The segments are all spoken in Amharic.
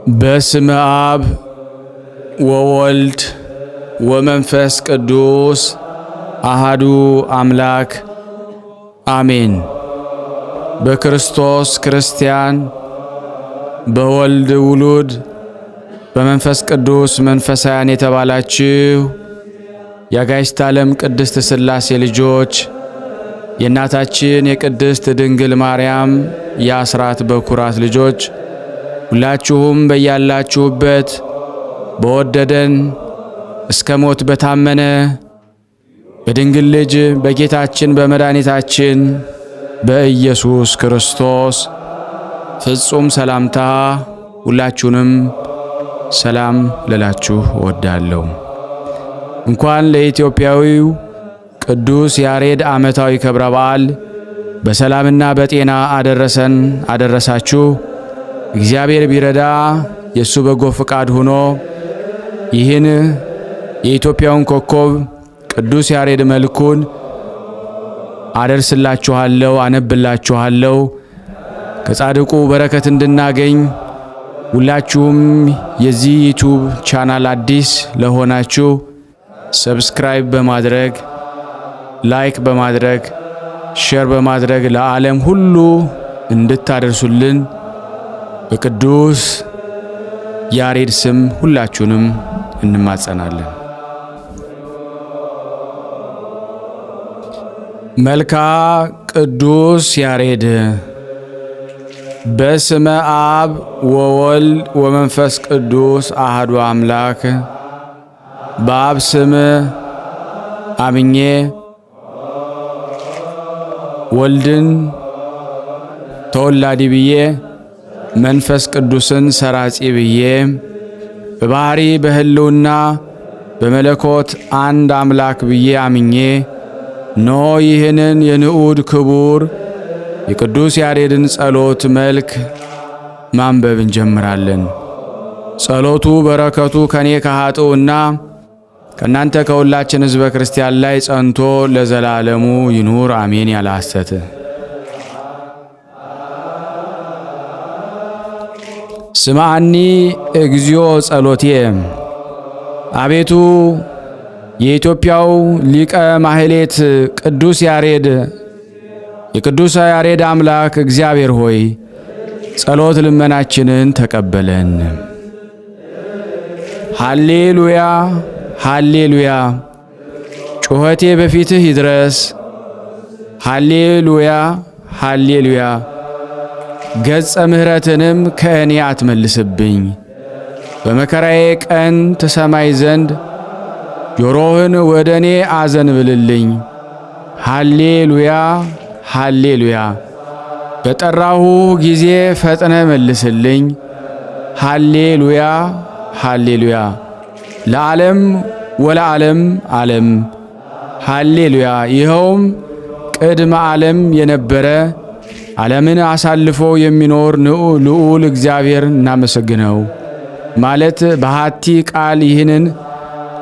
በስመ አብ ወወልድ ወመንፈስ ቅዱስ አሃዱ አምላክ አሜን። በክርስቶስ ክርስቲያን፣ በወልድ ውሉድ፣ በመንፈስ ቅዱስ መንፈሳውያን የተባላችሁ የአጋዕዝተ ዓለም ቅድስት ሥላሴ ልጆች የእናታችን የቅድስት ድንግል ማርያም የአስራት በኩራት ልጆች ሁላችሁም በያላችሁበት በወደደን እስከ ሞት በታመነ በድንግል ልጅ በጌታችን በመድኃኒታችን በኢየሱስ ክርስቶስ ፍጹም ሰላምታ ሁላችሁንም ሰላም ልላችሁ እወዳለሁ። እንኳን ለኢትዮጵያዊው ቅዱስ ያሬድ ዓመታዊ ክብረ በዓል በሰላምና በጤና አደረሰን አደረሳችሁ። እግዚአብሔር ቢረዳ የሱ በጎ ፍቃድ ሆኖ ይህን የኢትዮጵያውን ኮከብ ቅዱስ ያሬድ መልኩን አደርስላችኋለሁ፣ አነብላችኋለሁ። ከጻድቁ በረከት እንድናገኝ ሁላችሁም የዚህ ዩቲዩብ ቻናል አዲስ ለሆናችሁ ሰብስክራይብ በማድረግ ላይክ በማድረግ ሼር በማድረግ ለዓለም ሁሉ እንድታደርሱልን በቅዱስ ያሬድ ስም ሁላችሁንም እንማጸናለን። መልካ ቅዱስ ያሬድ። በስመ አብ ወወልድ ወመንፈስ ቅዱስ አሐዱ አምላክ። በአብ ስም አምኜ ወልድን ተወላዲ ብዬ መንፈስ ቅዱስን ሰራጺ ብዬ በባህሪ በህልውና በመለኮት አንድ አምላክ ብዬ አምኜ ኖ ይህንን የንዑድ ክቡር የቅዱስ ያሬድን ጸሎት መልክ ማንበብ እንጀምራለን። ጸሎቱ በረከቱ ከኔ ከኃጥኡና ከእናንተ ከሁላችን ሕዝበ ክርስቲያን ላይ ጸንቶ ለዘላለሙ ይኑር አሜን። ያለ ሐሰት ስማኒ እግዚኦ ጸሎቴ። አቤቱ የኢትዮጵያው ሊቀ ማህሌት ቅዱስ ያሬድ የቅዱስ ያሬድ አምላክ እግዚአብሔር ሆይ ጸሎት ልመናችንን ተቀበለን። ሃሌሉያ ሃሌሉያ። ጩኸቴ በፊትህ ይድረስ። ሃሌሉያ ሃሌሉያ። ገጸ ምሕረትንም ከእኔ አትመልስብኝ። በመከራዬ ቀን ትሰማይ ዘንድ ጆሮህን ወደ እኔ አዘንብልልኝ። ሃሌሉያ ሃሌሉያ። በጠራሁ ጊዜ ፈጥነ መልስልኝ። ሃሌሉያ ሃሌሉያ። ለዓለም ወለዓለም ዓለም ሃሌሉያ። ይኸውም ቅድመ ዓለም የነበረ ዓለምን አሳልፎ የሚኖር ልዑል እግዚአብሔር እናመሰግነው። ማለት በሃቲ ቃል ይህንን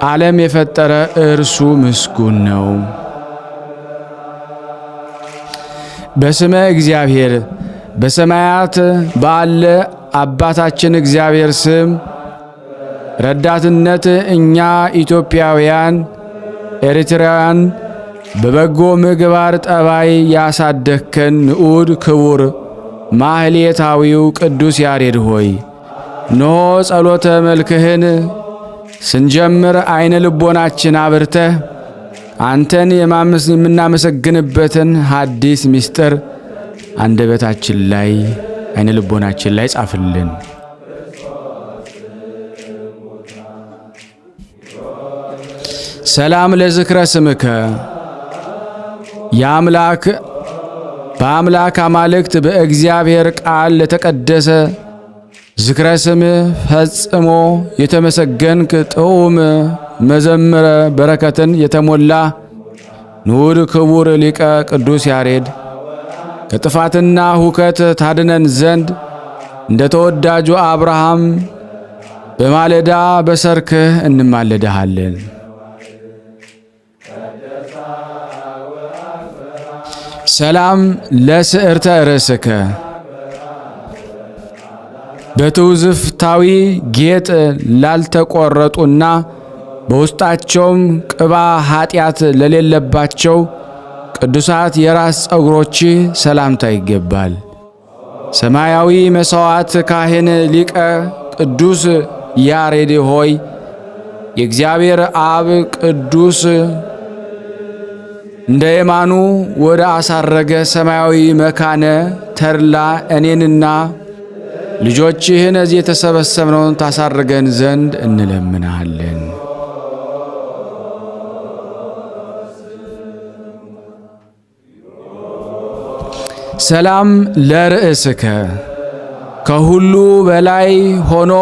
ዓለም የፈጠረ እርሱ ምስጉን ነው። በስመ እግዚአብሔር በሰማያት ባለ አባታችን እግዚአብሔር ስም ረዳትነት እኛ ኢትዮጵያውያን ኤርትራውያን በበጎ ምግባር ጠባይ ያሳደግከን ንዑድ ክቡር ማህሌታዊው ቅዱስ ያሬድ ሆይ እነሆ ጸሎተ መልክህን ስንጀምር አይነ ልቦናችን አብርተህ አንተን የምናመሰግንበትን ሐዲስ ምስጢር አንደበታችን ላይ አይነ ልቦናችን ላይ ጻፍልን። ሰላም ለዝክረ ስምከ። የአምላክ በአምላክ አማልክት በእግዚአብሔር ቃል ለተቀደሰ ዝክረ ስምህ ፈጽሞ የተመሰገንክ ጥዑም መዘምረ በረከትን የተሞላ ንዑድ ክቡር ሊቀ ቅዱስ ያሬድ ከጥፋትና ሁከት ታድነን ዘንድ እንደ ተወዳጁ አብርሃም በማለዳ በሰርክህ እንማለድሃለን። ሰላም ለስዕርተ ርእስከ በትውዝፍታዊ ጌጥ ላልተቆረጡና በውስጣቸውም ቅባ ኃጢአት ለሌለባቸው ቅዱሳት የራስ ጸጉሮች ሰላምታ ይገባል። ሰማያዊ መሥዋዕት ካህን ሊቀ ቅዱስ ያሬድ ሆይ የእግዚአብሔር አብ ቅዱስ እንደ የማኑ ወደ አሳረገ ሰማያዊ መካነ ተድላ እኔንና ልጆችህን እዚህ የተሰበሰብነውን ታሳርገን ዘንድ እንለምናለን። ሰላም ለርእስከ ከሁሉ በላይ ሆኖ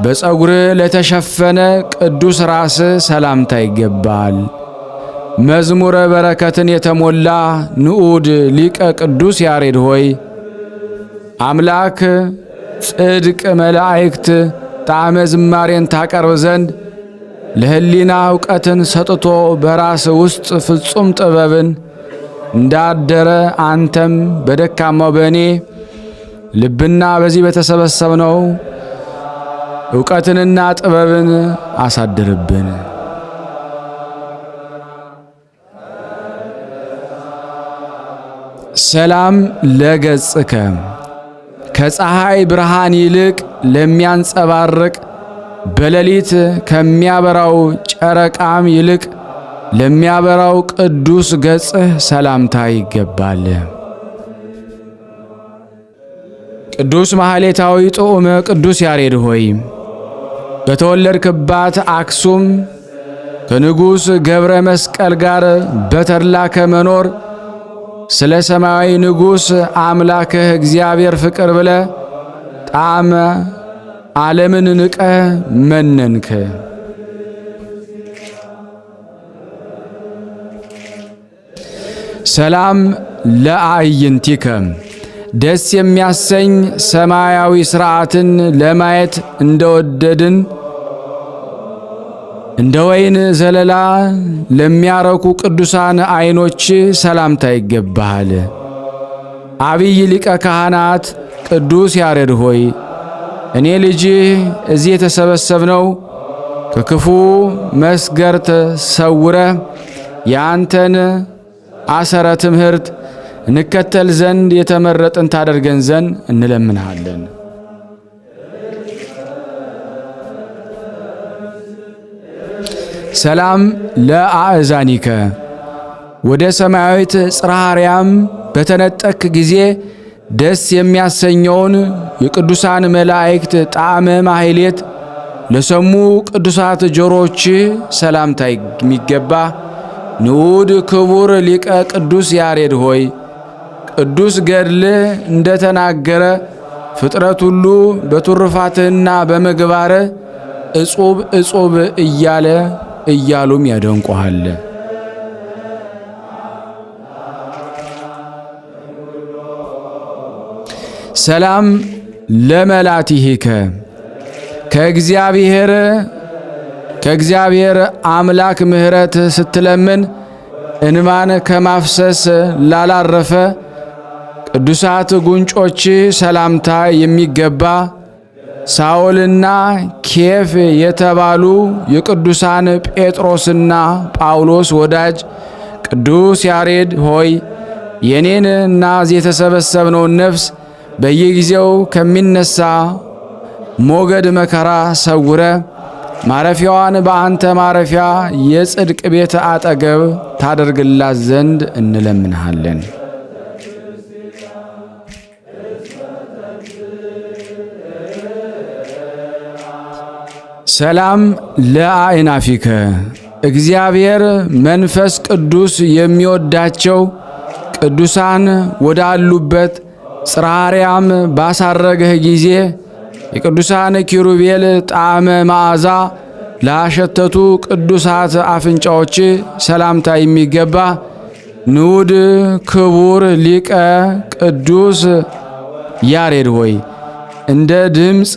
በጸጉር ለተሸፈነ ቅዱስ ራስ ሰላምታ ይገባል። መዝሙረ በረከትን የተሞላ ንዑድ ሊቀ ቅዱስ ያሬድ ሆይ አምላክ ጽድቅ መላእክት ጣዕመ ዝማሬን ታቀርብ ዘንድ ለህሊና ዕውቀትን ሰጥቶ በራስ ውስጥ ፍጹም ጥበብን እንዳደረ አንተም በደካማው በእኔ ልብና በዚህ በተሰበሰብነው ዕውቀትንና ጥበብን አሳድርብን። ሰላም ለገጽከ ከፀሐይ ብርሃን ይልቅ ለሚያንጸባርቅ በሌሊት ከሚያበራው ጨረቃም ይልቅ ለሚያበራው ቅዱስ ገጽህ ሰላምታ ይገባል። ቅዱስ ማህሌታዊ ጥዑመ ቅዱስ ያሬድ ሆይ በተወለድክባት አክሱም ከንጉሥ ገብረ መስቀል ጋር በተድላ ከመኖር ስለ ሰማያዊ ንጉሥ አምላክህ እግዚአብሔር ፍቅር ብለ ጣዕመ ዓለምን ንቀህ መነንክ። ሰላም ለአዕይንቲከ ደስ የሚያሰኝ ሰማያዊ ሥርዓትን ለማየት እንደወደድን እንደ ወይን ዘለላ ለሚያረኩ ቅዱሳን ዓይኖች ሰላምታ ይገባሃል። አብይ ሊቀ ካህናት ቅዱስ ያሬድ ሆይ እኔ ልጅህ እዚህ የተሰበሰብነው ከክፉ መስገርት ሰውረ የአንተን አሰረ ትምህርት እንከተል ዘንድ የተመረጥን ታደርገን ዘንድ እንለምንሃለን። ሰላም ለአእዛኒከ ወደ ሰማያዊት ጽርሐ አርያም በተነጠቅ ጊዜ ደስ የሚያሰኘውን የቅዱሳን መላእክት ጣዕመ ማህሌት ለሰሙ ቅዱሳት ጆሮች ሰላምታ የሚገባ ንዑድ ክቡር ሊቀ ቅዱስ ያሬድ ሆይ ቅዱስ ገድል እንደተናገረ ፍጥረት ሁሉ በትሩፋትህና በምግባር እጹብ እጹብ እያሉም ያደንቁሃል። ሰላም ለመላቲሂከ ከእግዚአብሔር አምላክ ምሕረት ስትለምን እንባን ከማፍሰስ ላላረፈ ቅዱሳት ጉንጮች ሰላምታ የሚገባ ሳኦልና ኬፍ የተባሉ የቅዱሳን ጴጥሮስና ጳውሎስ ወዳጅ ቅዱስ ያሬድ ሆይ የኔን እና እዚህ የተሰበሰብነውን ነፍስ በየጊዜው ከሚነሳ ሞገድ መከራ ሰውረ ማረፊያዋን በአንተ ማረፊያ የጽድቅ ቤት አጠገብ ታደርግላት ዘንድ እንለምንሃለን። ሰላም ለአእናፊከ እግዚአብሔር መንፈስ ቅዱስ የሚወዳቸው ቅዱሳን ወዳሉበት ጽርሐ አርያም ባሳረገህ ጊዜ የቅዱሳን ኪሩቤል ጣዕመ መዓዛ ላሸተቱ ቅዱሳት አፍንጫዎች ሰላምታ የሚገባ ንዑድ ክቡር ሊቀ ቅዱስ ያሬድ ሆይ እንደ ድምፀ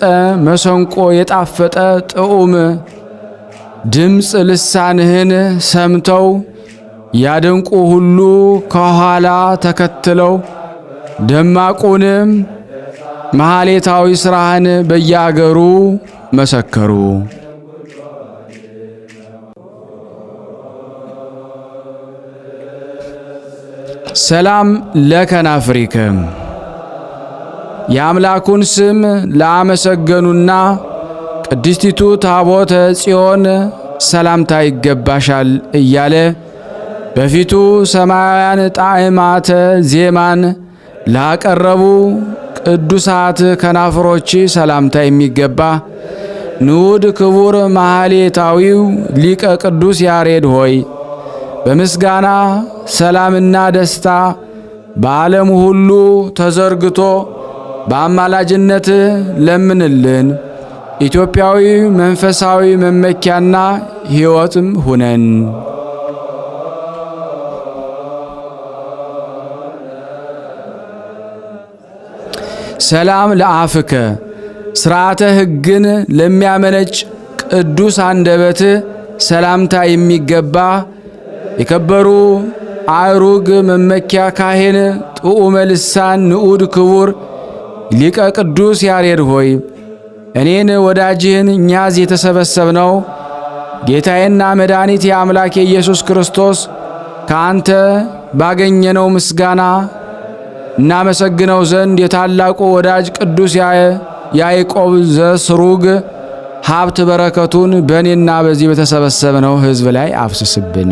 መሰንቆ የጣፈጠ ጥዑም ድምፅ ልሳንህን ሰምተው ያደንቁ ሁሉ ከኋላ ተከትለው ደማቁንም መሐሌታዊ ሥራህን በየአገሩ መሰከሩ። ሰላም ለከናፍሪከ የአምላኩን ስም ላመሰገኑና ቅድስቲቱ ታቦተ ጽዮን ሰላምታ ይገባሻል እያለ በፊቱ ሰማያውያን ጣዕማተ ዜማን ላቀረቡ ቅዱሳት ከናፍሮች ሰላምታ የሚገባ ንዑድ ክቡር መሐሌታዊው ሊቀ ቅዱስ ያሬድ ሆይ በምስጋና ሰላምና ደስታ በዓለም ሁሉ ተዘርግቶ በአማላጅነት ለምንልን። ኢትዮጵያዊ መንፈሳዊ መመኪያና ሕይወትም ሁነን። ሰላም ለአፍከ ሥርዓተ ሕግን ለሚያመነጭ ቅዱስ አንደበት ሰላምታ የሚገባ የከበሩ አእሩግ መመኪያ ካህን ጥዑመ ልሳን ንዑድ ክቡር ሊቀ ቅዱስ ያሬድ ሆይ እኔን ወዳጅህን እኛዝ የተሰበሰብነው ጌታዬና መድኃኒት የአምላክ የኢየሱስ ክርስቶስ ከአንተ ባገኘነው ምስጋና እናመሰግነው ዘንድ የታላቁ ወዳጅ ቅዱስ ያዕቆብ ዘስሩግ ሀብት በረከቱን በእኔና በዚህ በተሰበሰብነው ሕዝብ ላይ አፍስስብን።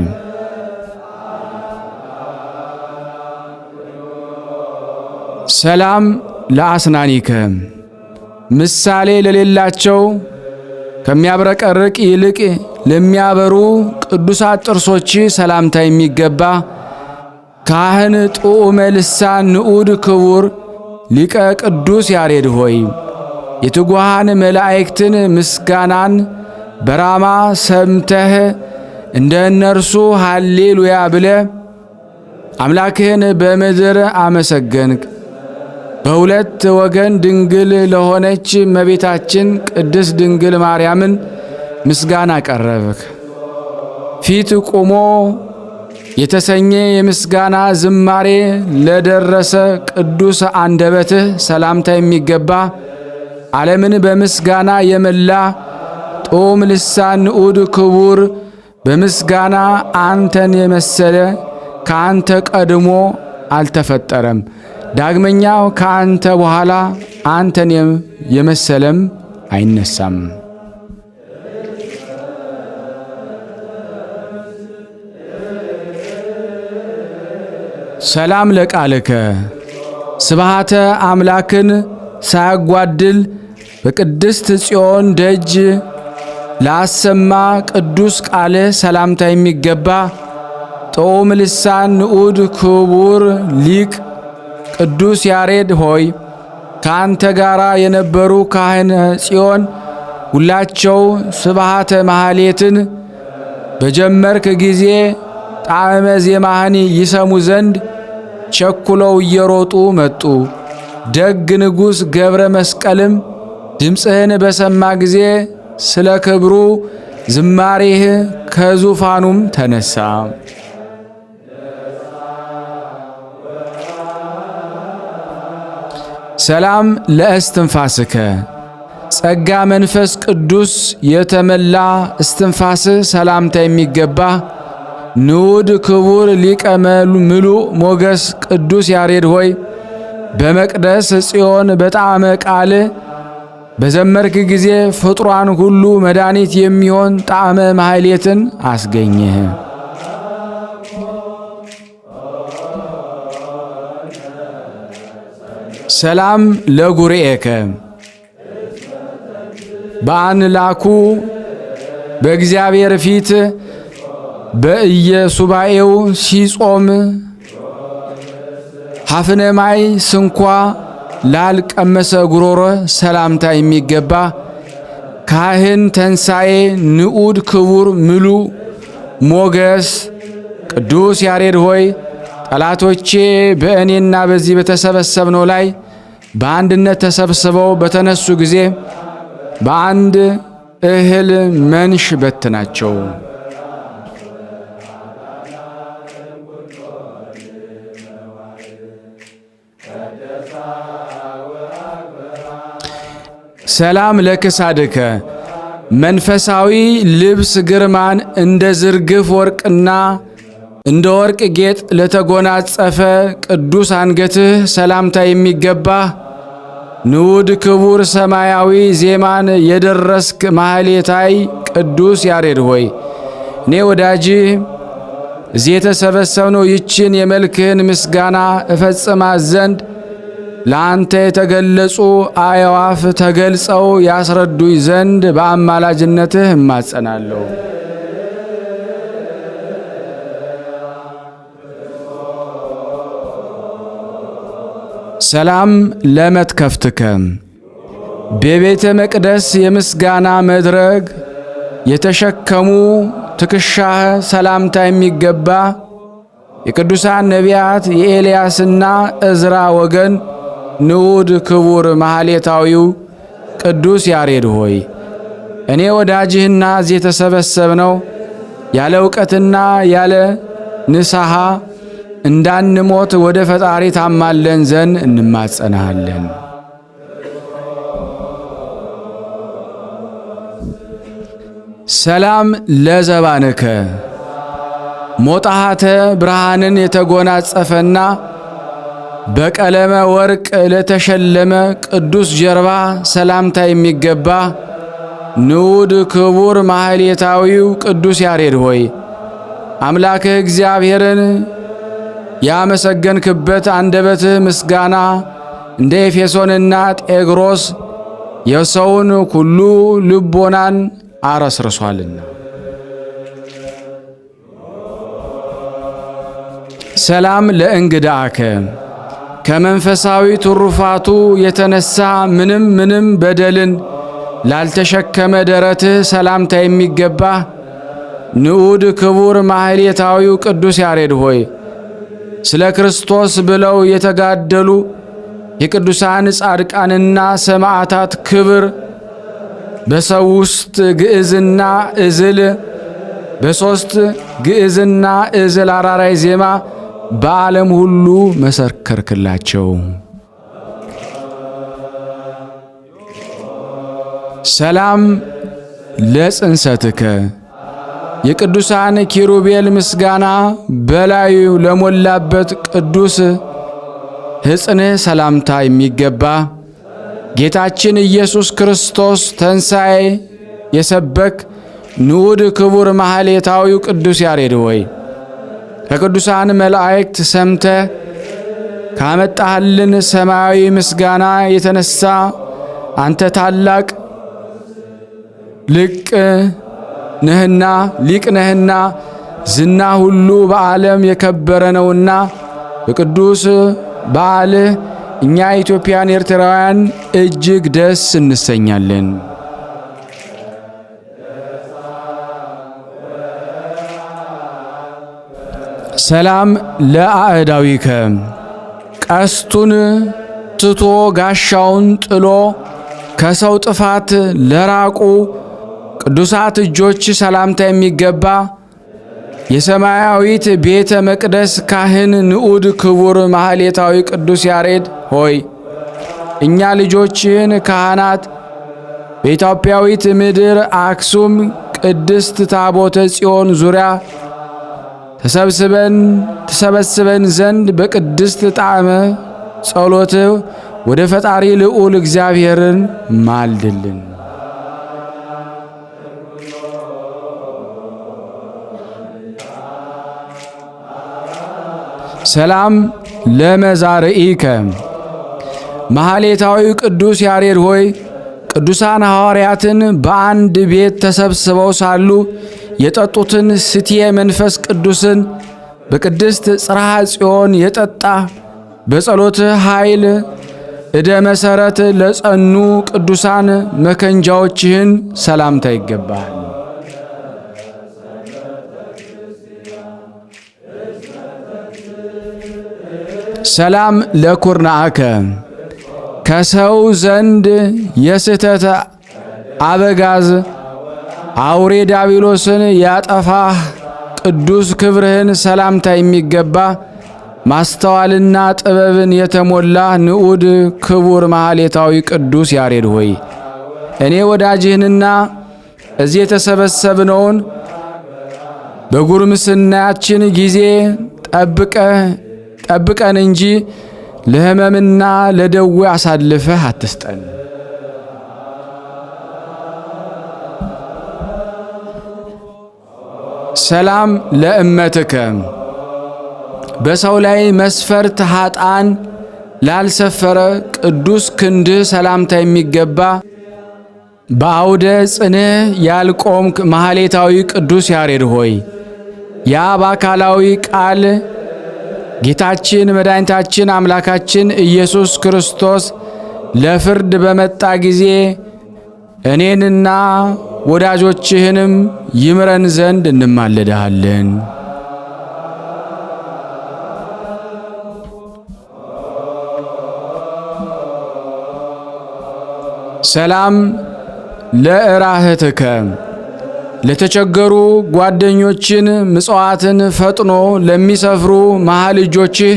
ሰላም ለአስናኒከ ምሳሌ ለሌላቸው ከሚያብረቀርቅ ይልቅ ለሚያበሩ ቅዱሳት ጥርሶች ሰላምታ የሚገባ ካህን ጥዑመ ልሳን ንዑድ ክቡር ሊቀ ቅዱስ ያሬድ ሆይ የትጉሃን መላእክትን ምስጋናን በራማ ሰምተህ እንደ እነርሱ ሃሌሉያ ብለ አምላክህን በምድር አመሰገንክ። በሁለት ወገን ድንግል ለሆነች እመቤታችን ቅድስት ድንግል ማርያምን ምስጋና ቀረብክ። ፊት ቆሞ የተሰኘ የምስጋና ዝማሬ ለደረሰ ቅዱስ አንደበትህ ሰላምታ የሚገባ ዓለምን በምስጋና የመላ ጦም ልሳን ንዑድ ክቡር በምስጋና አንተን የመሰለ ከአንተ ቀድሞ አልተፈጠረም። ዳግመኛው ከአንተ በኋላ አንተን የመሰለም አይነሳም። ሰላም ለቃልከ ስብሃተ አምላክን ሳያጓድል በቅድስት ጽዮን ደጅ ላሰማ ቅዱስ ቃል ሰላምታ የሚገባ ጥዑም ልሳን ንዑድ ክቡር ሊቅ ቅዱስ ያሬድ ሆይ ከአንተ ጋራ የነበሩ ካህነ ጽዮን ሁላቸው ስብሃተ መሐሌትን በጀመርክ ጊዜ ጣዕመ ዜማህን ይሰሙ ዘንድ ቸኩለው እየሮጡ መጡ። ደግ ንጉሥ ገብረ መስቀልም ድምፅህን በሰማ ጊዜ ስለ ክብሩ ዝማሬህ ከዙፋኑም ተነሳ። ሰላም ለእስትንፋስከ ጸጋ መንፈስ ቅዱስ የተመላ እስትንፋስ ሰላምታ የሚገባ ንዑድ ክቡር ሊቀ ምሉእ ሞገስ ቅዱስ ያሬድ ሆይ በመቅደስ ጽዮን በጣዕመ ቃል በዘመርክ ጊዜ ፍጡራን ሁሉ መድኃኒት የሚሆን ጣዕመ ማሕሌትን አስገኘህ። ሰላም ለጉርኤከ በአንላኩ በእግዚአብሔር ፊት በኢየሱባኤው ሲጾም ሐፍነማይ ስንኳ ላልቀመሰ ጉሮሮ ሰላምታ የሚገባ ካህን ተንሳኤ ንዑድ ክቡር ምሉእ ሞገስ ቅዱስ ያሬድ ሆይ ጠላቶቼ በእኔና በዚህ በተሰበሰብነው ላይ በአንድነት ተሰብስበው በተነሱ ጊዜ በአንድ እህል መንሽ በትናቸው። ሰላም ለክሳድከ መንፈሳዊ ልብስ ግርማን እንደ ዝርግፍ ወርቅና እንደ ወርቅ ጌጥ ለተጎናጸፈ ቅዱስ አንገትህ ሰላምታ የሚገባ ንዑድ ክቡር ሰማያዊ ዜማን የደረስክ ማህሌታይ ቅዱስ ያሬድ ሆይ እኔ ወዳጅህ እዚህ የተሰበሰብነው ይችን የመልክህን ምስጋና እፈጽማት ዘንድ ለአንተ የተገለጹ አዕዋፍ ተገልጸው ያስረዱኝ ዘንድ በአማላጅነትህ እማጸናለሁ። ሰላም ለመትከፍትከ በቤተ መቅደስ የምስጋና መድረክ የተሸከሙ ትከሻህ ሰላምታ የሚገባ የቅዱሳን ነቢያት የኤልያስና እዝራ ወገን ንዑድ ክቡር ማህሌታዊው ቅዱስ ያሬድ ሆይ እኔ ወዳጅህና እዚህ የተሰበሰብነው ያለ ዕውቀትና ያለ ንስሐ እንዳንሞት ወደ ፈጣሪ ታማለን ዘንድ እንማጸናለን። ሰላም ለዘባንከ ሞጣሃተ ብርሃንን የተጎናጸፈና በቀለመ ወርቅ ለተሸለመ ቅዱስ ጀርባ ሰላምታ የሚገባ ንዑድ ክቡር ማህሌታዊው ቅዱስ ያሬድ ሆይ አምላክህ እግዚአብሔርን ያመሰገንክበት አንደበትህ ምስጋና እንደ ኤፌሶንና ጤግሮስ የሰውን ሁሉ ልቦናን አረስርሷልና። ሰላም ለእንግዳከ ከመንፈሳዊ ትሩፋቱ የተነሳ ምንም በደልን ላልተሸከመ ደረትህ ሰላምታ የሚገባ ንዑድ ክቡር ማህሌታዊው ቅዱስ ያሬድ ሆይ ስለ ክርስቶስ ብለው የተጋደሉ የቅዱሳን ጻድቃንና ሰማዕታት ክብር በሰው ውስጥ ግዕዝና እዝል በሶስት ግዕዝና እዝል አራራይ ዜማ በዓለም ሁሉ መሰከርክላቸው። ሰላም ለጽንሰትከ የቅዱሳን ኪሩቤል ምስጋና በላዩ ለሞላበት ቅዱስ ሕፅንህ ሰላምታ የሚገባ ጌታችን ኢየሱስ ክርስቶስ ተንሣኤ የሰበክ ንዑድ ክቡር ማህሌታዊው ቅዱስ ያሬድ ሆይ ከቅዱሳን መላእክት ሰምተ ካመጣህልን ሰማያዊ ምስጋና የተነሳ አንተ ታላቅ ሊቅ ነህና ዝና ሁሉ በዓለም የከበረ ነውና በቅዱስ በዓልህ እኛ ኢትዮጵያን ኤርትራውያን እጅግ ደስ እንሰኛለን። ሰላም ለአዕዳዊከ ቀስቱን ትቶ ጋሻውን ጥሎ ከሰው ጥፋት ለራቁ ቅዱሳት እጆች ሰላምታ የሚገባ የሰማያዊት ቤተ መቅደስ ካህን ንዑድ ክቡር ማህሌታዊ ቅዱስ ያሬድ ሆይ እኛ ልጆችህን ካህናት በኢትዮጵያዊት ምድር አክሱም ቅድስት ታቦተ ጽዮን ዙሪያ ተሰበስበን ዘንድ በቅድስት ጣዕመ ጸሎት ወደ ፈጣሪ ልዑል እግዚአብሔርን ማልድልን። ሰላም ለመዛርኢከ ማህሌታዊ ቅዱስ ያሬድ ሆይ ቅዱሳን ሐዋርያትን በአንድ ቤት ተሰብስበው ሳሉ የጠጡትን ስትየ መንፈስ ቅዱስን በቅድስት ጽርሐ ጽዮን የጠጣ በጸሎት ኃይል እደ መሰረት ለጸኑ ቅዱሳን መከንጃዎችህን ሰላምታ ይገባል። ሰላም ለኩርናአከ ከሰው ዘንድ የስህተት አበጋዝ አውሬ ዲያብሎስን ያጠፋህ ቅዱስ ክብርህን ሰላምታ የሚገባ ማስተዋልና ጥበብን የተሞላ ንዑድ ክቡር ማህሌታዊ ቅዱስ ያሬድ ሆይ እኔ ወዳጅህንና እዚህ የተሰበሰብነውን በጉርምስናችን ጊዜ ጠብቀን እንጂ ለሕመምና ለደዌ አሳልፈህ አትስጠን። ሰላም ለእመትከ በሰው ላይ መስፈርት ኃጥአን ላልሰፈረ ቅዱስ ክንድህ ሰላምታ የሚገባ በአውደ ጽንዕ ያልቆምክ ማህሌታዊ ቅዱስ ያሬድ ሆይ ያ በአካላዊ ቃል ጌታችን መድኃኒታችን አምላካችን ኢየሱስ ክርስቶስ ለፍርድ በመጣ ጊዜ እኔንና ወዳጆችህንም ይምረን ዘንድ እንማለድሃለን። ሰላም ለእራህትከ ለተቸገሩ ጓደኞችን ምጽዋትን ፈጥኖ ለሚሰፍሩ መሃል እጆችህ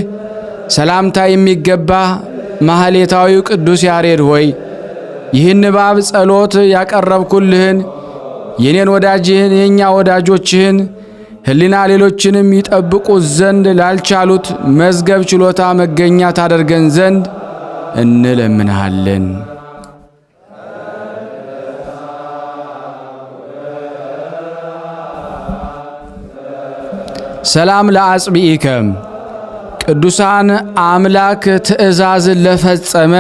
ሰላምታ የሚገባ ማህሌታዊው ቅዱስ ያሬድ ሆይ ይህን ንባብ ጸሎት ያቀረብኩልህን የኔን ወዳጅህን የኛ ወዳጆችህን ሕሊና ሌሎችንም ይጠብቁት ዘንድ ላልቻሉት መዝገብ ችሎታ መገኛ ታደርገን ዘንድ እንለምንሃለን። ሰላም ለአጽብኢከ ቅዱሳን አምላክ ትእዛዝን ለፈጸመ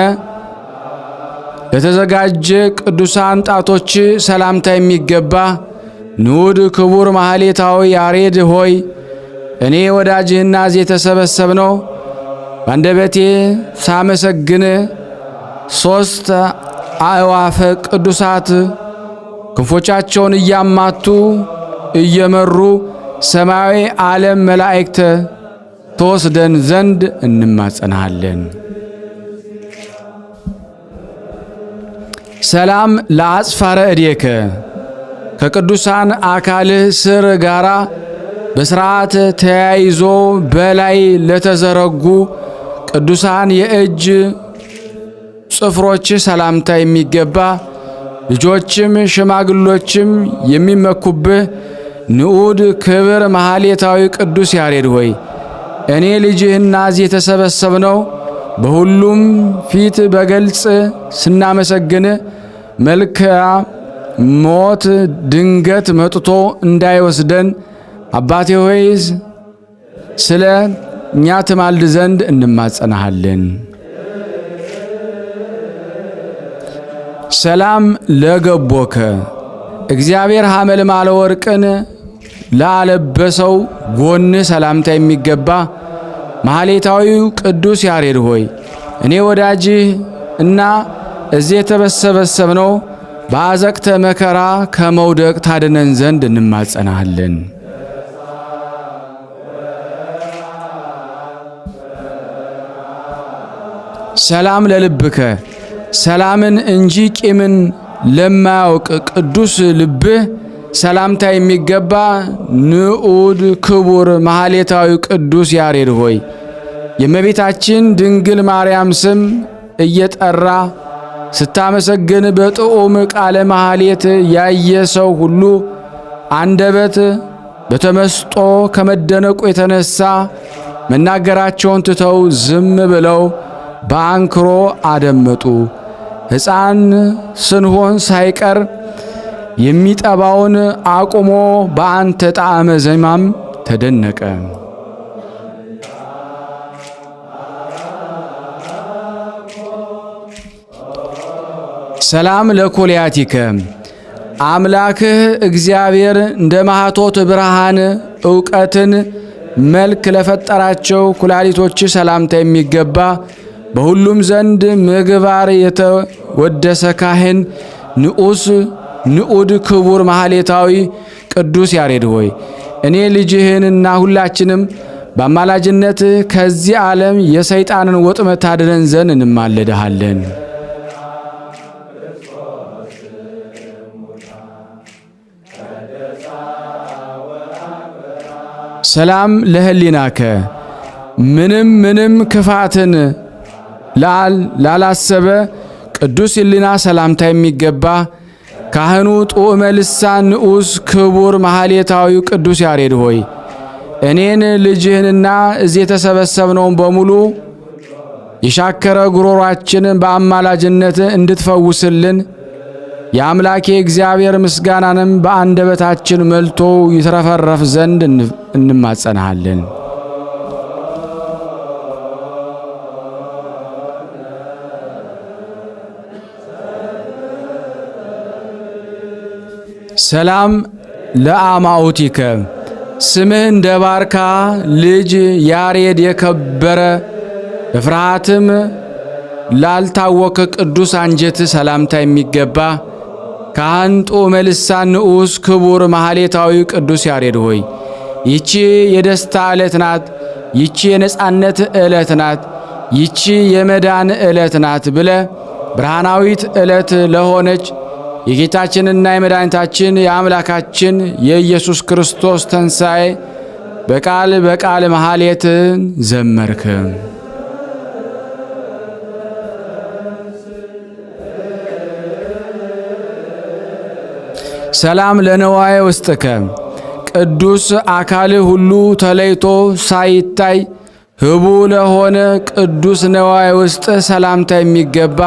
ለተዘጋጀ ቅዱሳን ጣቶች ሰላምታ የሚገባ ንዑድ ክቡር ማህሌታዊ ያሬድ ሆይ እኔ ወዳጅህና እዚህ የተሰበሰብነው በአንደበቴ ሳመሰግን ሦስት አእዋፈ ቅዱሳት ክንፎቻቸውን እያማቱ እየመሩ ሰማያዊ ዓለም መላእክት ተወስደን ዘንድ እንማጸናለን። ሰላም ለአጽፋረ እዴከ ከቅዱሳን አካልህ ስር ጋራ በሥርዓት ተያይዞ በላይ ለተዘረጉ ቅዱሳን የእጅ ጽፍሮች ሰላምታ የሚገባ ልጆችም ሽማግሎችም የሚመኩብህ ንዑድ ክብር ማህሌታዊ ቅዱስ ያሬድ ሆይ እኔ ልጅህና እዚህ የተሰበሰብነው በሁሉም ፊት በገልጽ ስናመሰግን መልክዓ ሞት ድንገት መጥቶ እንዳይወስደን አባቴ ሆይ ስለ እኛ ትማልድ ዘንድ እንማጸናሃለን። ሰላም ለገቦከ እግዚአብሔር ሐመልማለ ወርቅን ላለበሰው ጎን ሰላምታ የሚገባ ማህሌታዊው ቅዱስ ያሬድ ሆይ እኔ ወዳጅህ እና እዚህ የተሰበሰብነው በአዘቅተ መከራ ከመውደቅ ታድነን ዘንድ እንማጸናሃለን። ሰላም ለልብከ ሰላምን እንጂ ቂምን ለማያውቅ ቅዱስ ልብህ ሰላምታ የሚገባ ንዑድ ክቡር ማህሌታዊ ቅዱስ ያሬድ ሆይ የእመቤታችን ድንግል ማርያም ስም እየጠራ ስታመሰግን በጥዑም ቃለ ማህሌት ያየ ሰው ሁሉ አንደበት በተመስጦ ከመደነቁ የተነሳ መናገራቸውን ትተው ዝም ብለው በአንክሮ አደመጡ። ሕፃን ስንሆን ሳይቀር የሚጠባውን አቁሞ በአንተ ጣዕመ ዜማም ተደነቀ። ሰላም ለኮልያቲከ አምላክህ እግዚአብሔር እንደ ማኅቶት ብርሃን ዕውቀትን መልክ ለፈጠራቸው ኩላሊቶች ሰላምታ የሚገባ በሁሉም ዘንድ ምግባር የተወደሰ ካህን ንዑድ ክቡር ማህሌታዊ ቅዱስ ያሬድ ሆይ እኔ ልጅህንና ሁላችንም በአማላጅነት ከዚህ ዓለም የሰይጣንን ወጥመድ ታድነን ዘንድ እንማለድሃለን። ሰላም ለህሊናከ ምንም ክፋትን ላላሰበ ቅዱስ ሕሊና ሰላምታ የሚገባ ካህኑ ጡመ ልሳን ንዑስ ክቡር ማህሌታዊው ቅዱስ ያሬድ ሆይ እኔን ልጅህንና እዚህ የተሰበሰብነውን በሙሉ የሻከረ ጉሮሯችን በአማላጅነት እንድትፈውስልን የአምላኬ እግዚአብሔር ምስጋናንም በአንደበታችን መልቶ ይትረፈረፍ ዘንድ እንማጸናሃለን። ሰላም ለአማውቲከ ስምህ እንደ ባርካ ልጅ ያሬድ የከበረ በፍርሃትም ላልታወከ ቅዱስ አንጀት ሰላምታ የሚገባ ካህን ጡመ ልሳን ንዑስ ክቡር ማህሌታዊ ቅዱስ ያሬድ ሆይ ይቺ የደስታ ዕለት ናት፣ ይቺ የነጻነት ዕለት ናት፣ ይቺ የመዳን ዕለት ናት ብለ ብርሃናዊት ዕለት ለሆነች የጌታችንና የመድኃኒታችን የአምላካችን የኢየሱስ ክርስቶስ ተንሣኤ በቃል መሐሌትን ዘመርክ። ሰላም ለነዋየ ውስጥከ ቅዱስ አካል ሁሉ ተለይቶ ሳይታይ ህቡ ለሆነ ቅዱስ ነዋየ ውስጥ ሰላምታ የሚገባ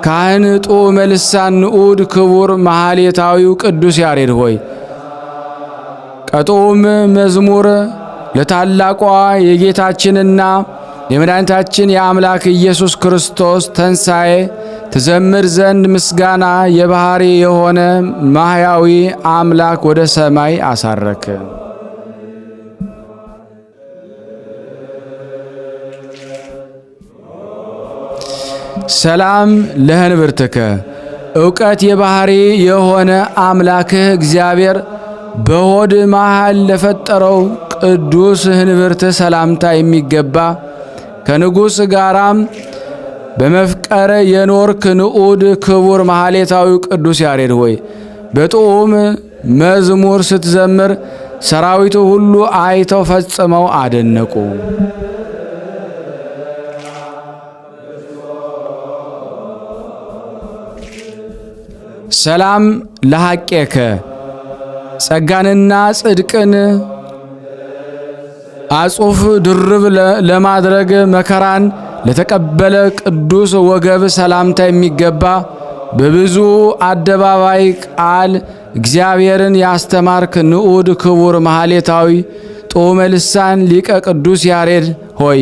ካህን ጡመ ልሳን ንዑድ ክቡር ማህሌታዊው ቅዱስ ያሬድ ሆይ ቀጡም መዝሙር ለታላቋ የጌታችንና የመድኃኒታችን የአምላክ ኢየሱስ ክርስቶስ ተንሣኤ ትዘምር ዘንድ ምስጋና የባህሪ የሆነ ማህያዊ አምላክ ወደ ሰማይ አሳረክ። ሰላም ለህንብርትከ ዕውቀት የባህሪ የሆነ አምላክህ እግዚአብሔር በሆድ መሃል ለፈጠረው ቅዱስ ህንብርት ሰላምታ የሚገባ ከንጉሥ ጋራም በመፍቀረ የኖርክ ንዑድ ክቡር ማህሌታዊ ቅዱስ ያሬድ ሆይ በጥዑም መዝሙር ስትዘምር ሰራዊቱ ሁሉ አይተው ፈጽመው አደነቁ። ሰላም ለሐቄከ ጸጋንና ጽድቅን አጹፍ ድርብ ለማድረግ መከራን ለተቀበለ ቅዱስ ወገብ ሰላምታ የሚገባ በብዙ አደባባይ ቃል እግዚአብሔርን ያስተማርክ ንዑድ ክቡር ማህሌታዊ ጡመ ልሳን ሊቀ ቅዱስ ያሬድ ሆይ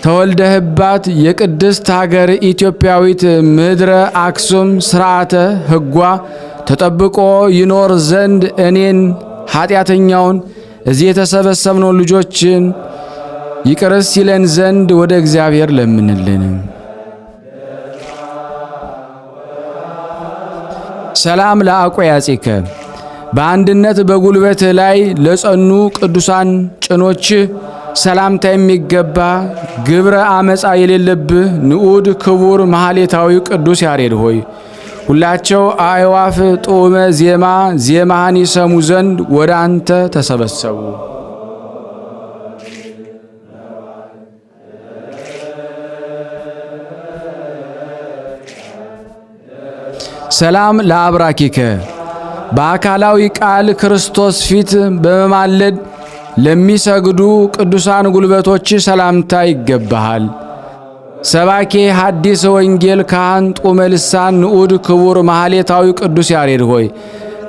ተወልደህባት የቅድስት ሀገር ኢትዮጵያዊት ምድረ አክሱም ሥርዓተ ሕጓ ተጠብቆ ይኖር ዘንድ እኔን ኃጢአተኛውን እዚህ የተሰበሰብነው ልጆችን ይቅርስ ይለን ዘንድ ወደ እግዚአብሔር ለምንልን። ሰላም ለአቆያጺከ በአንድነት በጉልበት ላይ ለጸኑ ቅዱሳን ጭኖች ሰላምታ የሚገባ ግብረ አመፃ የሌለብህ ንዑድ ክቡር ማህሌታዊ ቅዱስ ያሬድ ሆይ ሁላቸው አዕዋፍ ጡመ ዜማህን ይሰሙ ዘንድ ወደ አንተ ተሰበሰቡ። ሰላም ለአብራኪከ በአካላዊ ቃል ክርስቶስ ፊት በመማለድ ለሚሰግዱ ቅዱሳን ጉልበቶች ሰላምታ ይገባሃል። ሰባኬ ሐዲስ ወንጌል ካህን ጡመ ልሳን ንዑድ ክቡር ማህሌታዊ ቅዱስ ያሬድ ሆይ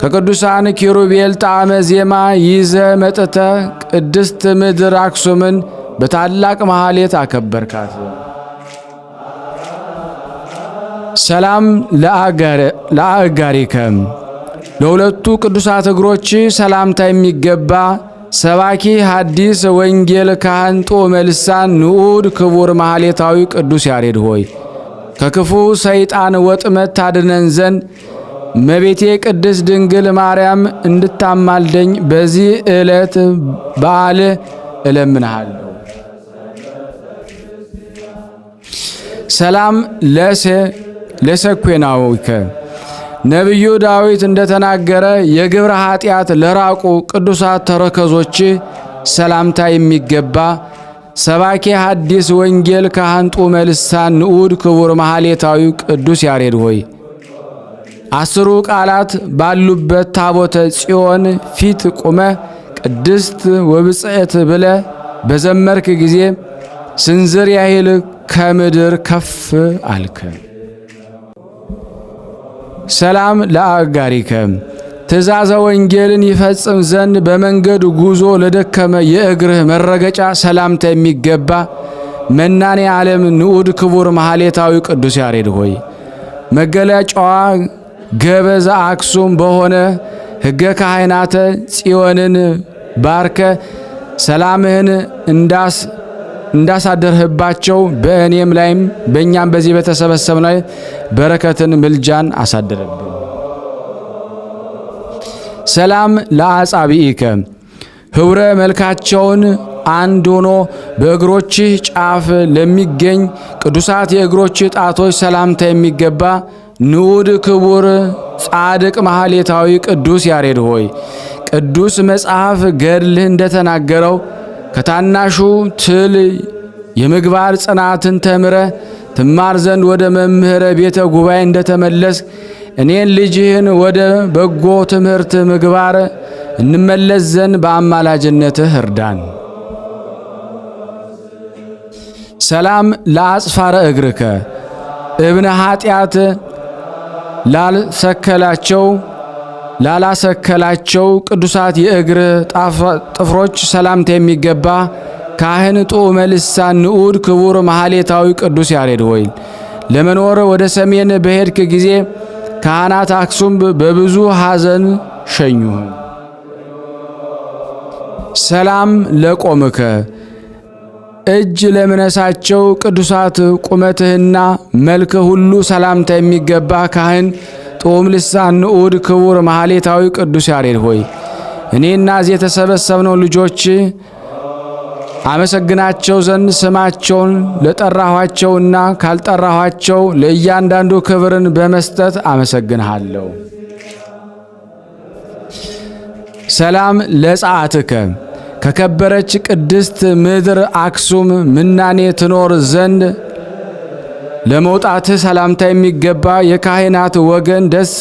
ከቅዱሳን ኪሩቤል ጣዕመ ዜማ ይዘ መጥተ ቅድስት ምድር አክሱምን በታላቅ ማህሌት አከበርካት። ሰላም ለአጋሪከ ለሁለቱ ቅዱሳት እግሮች ሰላምታ የሚገባ ሰባኪ ሐዲስ ወንጌል ካህን ጡመ ልሳን ንዑድ ክቡር ማህሌታዊ ቅዱስ ያሬድ ሆይ ከክፉ ሰይጣን ወጥመድ ታድነን ዘንድ እመቤቴ ቅድስት ድንግል ማርያም እንድታማልደኝ በዚህ ዕለት በዓል እለምንሃለሁ። ሰላም ለሰኩናዊከ ነቢዩ ዳዊት እንደተናገረ የግብረ ኃጢአት ለራቁ ቅዱሳት ተረከዞች ሰላምታ የሚገባ ሰባኬ ሐዲስ ወንጌል ካህን ጡመ ልሳን ንዑድ ክቡር ማህሌታዊ ቅዱስ ያሬድ ሆይ አስሩ ቃላት ባሉበት ታቦተ ጽዮን ፊት ቆመ ቅድስት ወብጽዕት ብለ በዘመርክ ጊዜ ስንዝር ያህል ከምድር ከፍ አልከ። ሰላም ለአጋሪከ ትእዛዘ ወንጌልን ይፈጽም ዘንድ በመንገድ ጉዞ ለደከመ የእግርህ መረገጫ ሰላምታ የሚገባ መናኔ ዓለም ንዑድ ክቡር ማህሌታዊ ቅዱስ ያሬድ ሆይ መገለጫዋ ገበዛ አክሱም በሆነ ሕገ ካህናተ ጽዮንን ባርከ ሰላምህን እንዳሳደርህባቸው በእኔም ላይም በእኛም በዚህ በተሰበሰብን ላይ በረከትን ምልጃን አሳደረብን። ሰላም ለአጻብኢከ ህብረ መልካቸውን አንድ ሆኖ በእግሮችህ ጫፍ ለሚገኝ ቅዱሳት የእግሮችህ ጣቶች ሰላምታ የሚገባ ንዑድ ክቡር ጻድቅ ማህሌታዊ ቅዱስ ያሬድ ሆይ ቅዱስ መጽሐፍ ገድልህ እንደተናገረው ከታናሹ ትል የምግባር ጽናትን ተምረ ትማር ዘንድ ወደ መምህረ ቤተ ጉባኤ እንደተመለስ እኔን ልጅህን ወደ በጎ ትምህርት ምግባር እንመለስ ዘንድ በአማላጅነትህ እርዳን። ሰላም ለአጽፋረ እግርከ እብነ ኃጢአት ላላሰከላቸው ቅዱሳት የእግር ጥፍሮች ሰላምታ የሚገባ ካህን ጡመ ልሳን ንዑድ ክቡር ማህሌታዊ ቅዱስ ያሬድ ሆይ ለመኖር ወደ ሰሜን በሄድክ ጊዜ ካህናት አክሱም በብዙ ሐዘን ሸኙህ። ሰላም ለቆምከ እጅ ለምነሳቸው ቅዱሳት ቁመትህና መልክ ሁሉ ሰላምታ የሚገባ ካህን ጡመ ልሳን ንዑድ ክቡር ማህሌታዊ ቅዱስ ያሬድ ሆይ እኔና እዚህ የተሰበሰብነው ልጆች አመሰግናቸው ዘንድ ስማቸውን ለጠራኋቸውና ካልጠራኋቸው ለእያንዳንዱ ክብርን በመስጠት አመሰግንሃለሁ። ሰላም ለጸአትከ ከከበረች ቅድስት ምድር አክሱም ምናኔ ትኖር ዘንድ ለመውጣትህ ሰላምታ የሚገባ የካህናት ወገን ደስ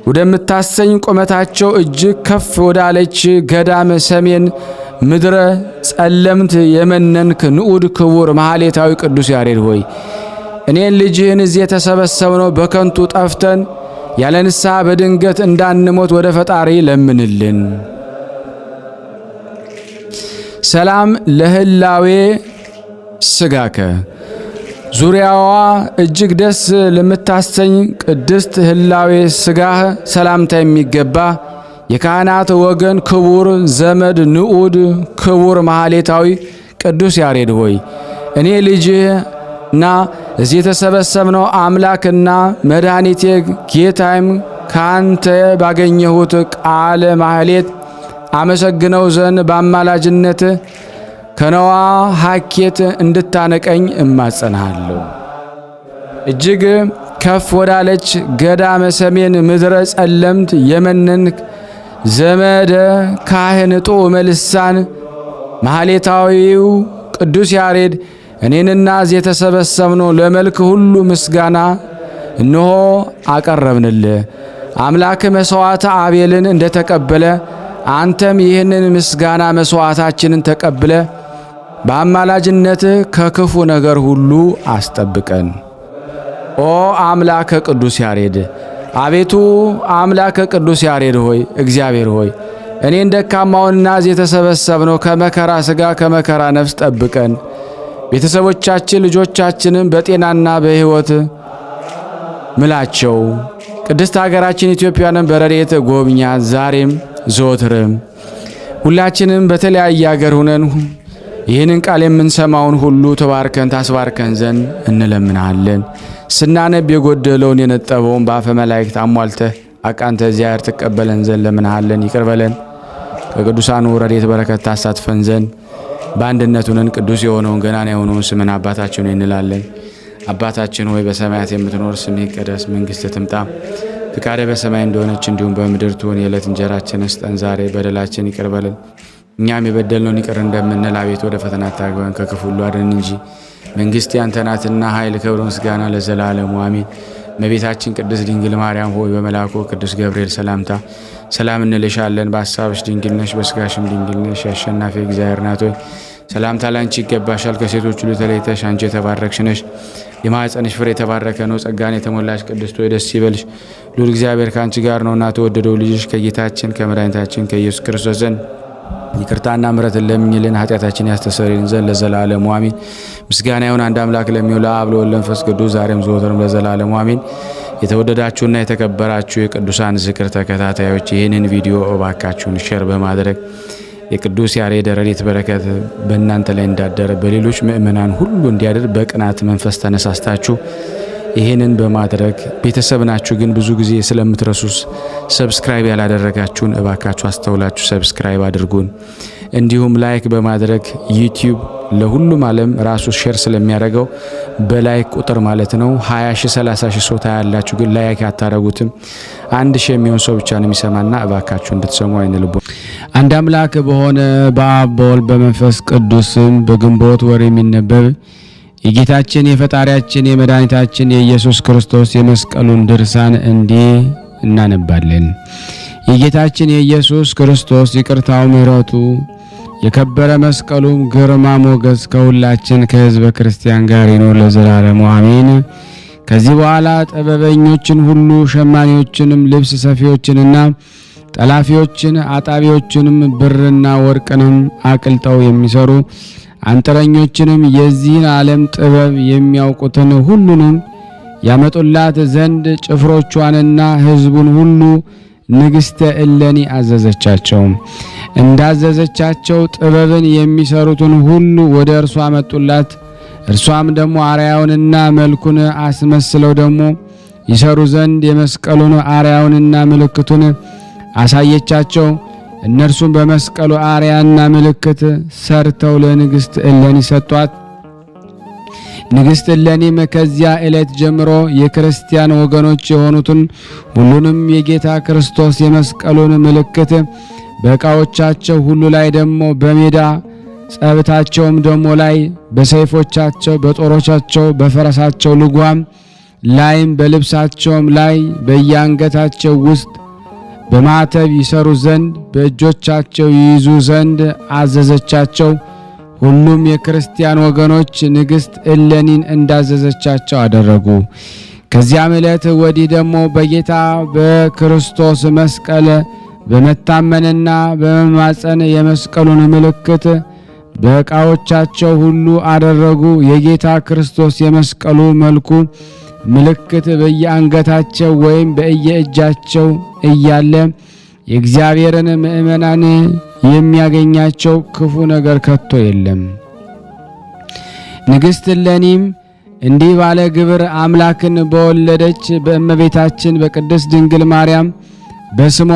ወደምታሰኝ ቁመታቸው እጅግ ከፍ ወዳለች ገዳም ሰሜን ምድረ ጸለምት የመነንክ ንዑድ ክቡር ማህሌታዊ ቅዱስ ያሬድ ሆይ እኔን ልጅህን እዚህ የተሰበሰብነው በከንቱ ጠፍተን ያለ ንስሐ በድንገት እንዳንሞት ወደ ፈጣሪ ለምንልን። ሰላም ለህላዌ ስጋከ ዙሪያዋ እጅግ ደስ ለምታሰኝ ቅድስት ህላዌ ስጋህ ሰላምታ የሚገባ የካህናት ወገን ክቡር ዘመድ ንዑድ ክቡር ማህሌታዊ ቅዱስ ያሬድ ሆይ እኔ ልጅና እዚህ የተሰበሰብነው አምላክና መድኃኒቴ ጌታዬም ካንተ ባገኘሁት ቃለ ማህሌት አመሰግነው ዘንድ በአማላጅነት ከነዋ ሐኬት እንድታነቀኝ እማጸንሃለሁ። እጅግ ከፍ ወዳለች ገዳመ ሰሜን ምድረ ጸለምት የመነንክ ዘመደ ካህን ጡመ ልሳን ማህሌታዊው ቅዱስ ያሬድ እኔንና እዚህ የተሰበሰብነው ለመልክ ሁሉ ምስጋና እነሆ አቀረብንልህ። አምላክ መሥዋዕተ አቤልን እንደተቀበለ አንተም ይህንን ምስጋና መሥዋዕታችንን ተቀብለ በአማላጅነትህ ከክፉ ነገር ሁሉ አስጠብቀን። ኦ አምላከ ቅዱስ ያሬድ አቤቱ አምላከ ቅዱስ ያሬድ ሆይ እግዚአብሔር ሆይ እኔን ደካማውንና እዚህ የተሰበሰብነው ከመከራ ሥጋ ከመከራ ነፍስ ጠብቀን። ቤተሰቦቻችን ልጆቻችንን በጤናና በሕይወት ምላቸው። ቅድስት ሀገራችን ኢትዮጵያንን በረድኤት ጎብኛት ዛሬም ዘወትርም። ሁላችንም በተለያየ ሀገር ሆነን ይህንን ቃል የምንሰማውን ሁሉ ተባርከን ታስባርከን ዘንድ እንለምናለን። ስናነብ የጎደለውን የነጠበውን በአፈ መላእክት አሟልተህ አቃንተ እግዚአብሔር ተቀበለን ዘንድ ለምንሃለን። ይቅር በለን ከቅዱሳኑ ረድኤት በረከት ታሳትፈን ዘንድ በአንድነት ሆነን ቅዱስ የሆነውን ገናና የሆነውን ስምን አባታችን እንላለን። አባታችን ሆይ በሰማያት የምትኖር ስምህ ይቀደስ፣ መንግሥትህ ትምጣ፣ ፍቃድህ በሰማይ እንደሆነች እንዲሁም በምድር ትሁን። የዕለት እንጀራችንን ስጠን ዛሬ፣ በደላችን ይቅር በለን እኛም የበደልነውን ይቅር እንደምንል አቤቱ ወደ ፈተና አታግባን ከክፉ ሁሉ አድነን እንጂ መንግስት ያንተ ናትና ኃይል፣ ክብር፣ ምስጋና ለዘላለሙ አሜን። እመቤታችን ቅድስት ድንግል ማርያም ሆይ በመልአኩ ቅዱስ ገብርኤል ሰላምታ ሰላም እንልሻለን። በሐሳብሽ ድንግል ነሽ፣ በስጋሽም ድንግል ነሽ። የአሸናፊ እግዚአብሔር እናት ሆይ ሰላምታ ላንቺ ይገባሻል። ከሴቶች ሁሉ ተለይተሽ አንቺ የተባረክሽ ነሽ፣ የማኅፀንሽ ፍሬ የተባረከ ነው። ጸጋን የተሞላሽ ቅድስት ሆይ ደስ ይበልሽ፣ ልዑል እግዚአብሔር ከአንቺ ጋር ነውና ተወደደው ልጅሽ ከጌታችን ከመድኃኒታችን ከኢየሱስ ክርስቶስ ዘንድ ይቅርታና ምሕረትን ለምኝልን ኃጢአታችን ያስተሰርይልን ዘንድ ለዘላለሙ አሜን። ምስጋና ይሁን አንድ አምላክ ለሚሆን ለአብ ለወልድ ለመንፈስ ቅዱስ ዛሬም ዘወትርም ለዘላለሙ አሜን። የተወደዳችሁና የተከበራችሁ የቅዱሳን ዝክር ተከታታዮች ይህንን ቪዲዮ እባካችሁን ሼር በማድረግ የቅዱስ ያሬድ ረድኤት በረከት በእናንተ ላይ እንዳደረ በሌሎች ምእመናን ሁሉ እንዲያደር በቅናት መንፈስ ተነሳስታችሁ ይህንን በማድረግ ቤተሰብ ናችሁ ግን ብዙ ጊዜ ስለምትረሱስ ሰብስክራይብ ያላደረጋችሁን እባካችሁ አስተውላችሁ ሰብስክራይብ አድርጉን። እንዲሁም ላይክ በማድረግ ዩቲዩብ ለሁሉም ዓለም ራሱ ሼር ስለሚያደርገው በላይክ ቁጥር ማለት ነው 20 ሺህ 30 ሺህ ሰው ታያላችሁ፣ ግን ላይክ አታረጉትም። 1 ሺህ የሚሆን ሰው ብቻ ነው የሚሰማና እባካችሁ እንድትሰሙ አይንልቦ። አንድ አምላክ በሆነ በአብ በወልድ በመንፈስ ቅዱስም በግንቦት ወር የሚነበብ የጌታችን የፈጣሪያችን የመድኃኒታችን የኢየሱስ ክርስቶስ የመስቀሉን ድርሳን እንዲህ እናነባለን። የጌታችን የኢየሱስ ክርስቶስ ይቅርታው ምሕረቱ የከበረ መስቀሉም ግርማ ሞገስ ከሁላችን ከሕዝበ ክርስቲያን ጋር ይኖር ለዘላለሙ አሜን። ከዚህ በኋላ ጥበበኞችን ሁሉ ሸማኔዎችንም ልብስ ሰፊዎችንና ጠላፊዎችን አጣቢዎችንም ብርና ወርቅንም አቅልጠው የሚሰሩ አንጥረኞችንም የዚህን ዓለም ጥበብ የሚያውቁትን ሁሉንም ያመጡላት ዘንድ ጭፍሮቿንና ሕዝቡን ሁሉ ንግሥተ እሌኒ አዘዘቻቸው። እንዳዘዘቻቸው ጥበብን የሚሰሩትን ሁሉ ወደ እርሷ አመጡላት። እርሷም ደግሞ አርያውንና መልኩን አስመስለው ደግሞ ይሰሩ ዘንድ የመስቀሉን አርያውንና ምልክቱን አሳየቻቸው። እነርሱም በመስቀሉ አርያና ምልክት ሰርተው ለንግሥት እሌኒ ሰጧት። ንግሥት እሌኒም ከዚያ ዕለት ጀምሮ የክርስቲያን ወገኖች የሆኑትን ሁሉንም የጌታ ክርስቶስ የመስቀሉን ምልክት በዕቃዎቻቸው ሁሉ ላይ ደግሞ በሜዳ ጸብታቸውም ደግሞ ላይ በሰይፎቻቸው በጦሮቻቸው በፈረሳቸው ልጓም ላይም በልብሳቸውም ላይ በየአንገታቸው ውስጥ በማተብ ይሰሩ ዘንድ በእጆቻቸው ይይዙ ዘንድ አዘዘቻቸው። ሁሉም የክርስቲያን ወገኖች ንግሥት እሌኒን እንዳዘዘቻቸው አደረጉ። ከዚያም ዕለት ወዲህ ደግሞ በጌታ በክርስቶስ መስቀል በመታመንና በመማፀን የመስቀሉን ምልክት በዕቃዎቻቸው ሁሉ አደረጉ። የጌታ ክርስቶስ የመስቀሉ መልኩ ምልክት በየአንገታቸው ወይም በየእጃቸው እያለ የእግዚአብሔርን ምእመናን የሚያገኛቸው ክፉ ነገር ከቶ የለም። ንግሥት እሌኒም እንዲህ ባለ ግብር አምላክን በወለደች በእመቤታችን በቅድስት ድንግል ማርያም በስሟ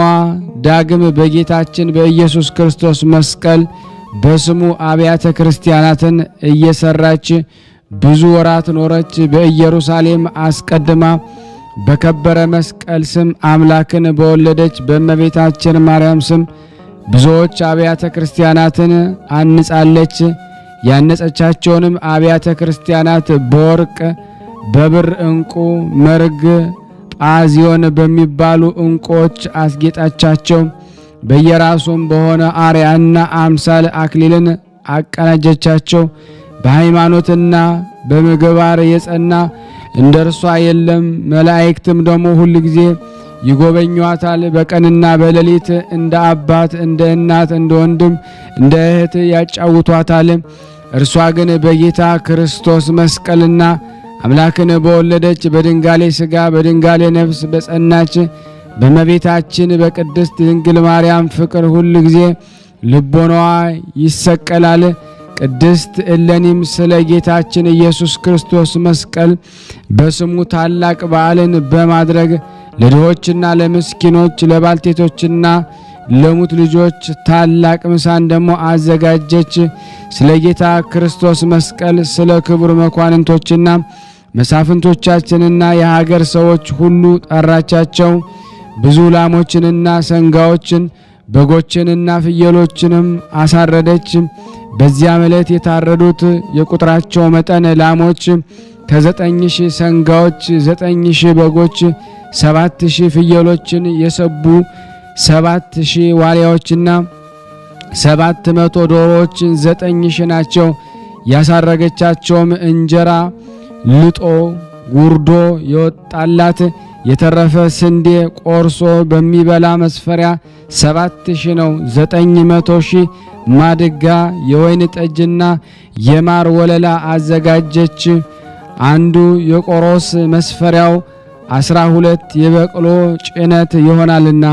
ዳግም በጌታችን በኢየሱስ ክርስቶስ መስቀል በስሙ አብያተ ክርስቲያናትን እየሰራች ብዙ ወራት ኖረች። በኢየሩሳሌም አስቀድማ በከበረ መስቀል ስም አምላክን በወለደች በእመቤታችን ማርያም ስም ብዙዎች አብያተ ክርስቲያናትን አንጻለች። ያነጸቻቸውንም አብያተ ክርስቲያናት በወርቅ በብር ዕንቁ መርግ ጳዚዮን በሚባሉ ዕንቁዎች አስጌጣቻቸው። በየራሱም በሆነ አርያና አምሳል አክሊልን አቀናጀቻቸው። በሃይማኖትና በምግባር የጸና እንደርሷ የለም። መላእክትም ደግሞ ሁሉ ጊዜ ይጎበኟታል። በቀንና በሌሊት እንደ አባት እንደ እናት እንደ ወንድም እንደ እህት ያጫውቷታል። እርሷ ግን በጌታ ክርስቶስ መስቀልና አምላክን በወለደች በድንጋሌ ሥጋ በድንጋሌ ነፍስ በጸናች በእመቤታችን በቅድስት ድንግል ማርያም ፍቅር ሁሉ ጊዜ ልቦናዋ ይሰቀላል። ቅድስት እሌኒም ስለ ጌታችን ኢየሱስ ክርስቶስ መስቀል በስሙ ታላቅ በዓልን በማድረግ ለድሆችና ለምስኪኖች ለባልቴቶችና ለሙት ልጆች ታላቅ ምሳን ደግሞ አዘጋጀች። ስለ ጌታ ክርስቶስ መስቀል ስለ ክቡር መኳንንቶችና መሳፍንቶቻችንና የሀገር ሰዎች ሁሉ ጠራቻቸው። ብዙ ላሞችንና ሰንጋዎችን በጎችንና ፍየሎችንም አሳረደች። በዚያም ዕለት የታረዱት የቁጥራቸው መጠን ላሞች ከ9,000 ሰንጋዎች 9,000 በጎች 7,000 ፍየሎችን የሰቡ 7,000 ዋሊያዎችና 700 ዶሮዎች 9,000 ናቸው። ያሳረገቻቸውም እንጀራ ልጦ ጉርዶ የወጣላት የተረፈ ስንዴ ቆርሶ በሚበላ መስፈሪያ 7,000 ነው። 900,000 ማድጋ የወይን ጠጅና የማር ወለላ አዘጋጀች። አንዱ የቆሮስ መስፈሪያው 12 የበቅሎ ጭነት ይሆናልና።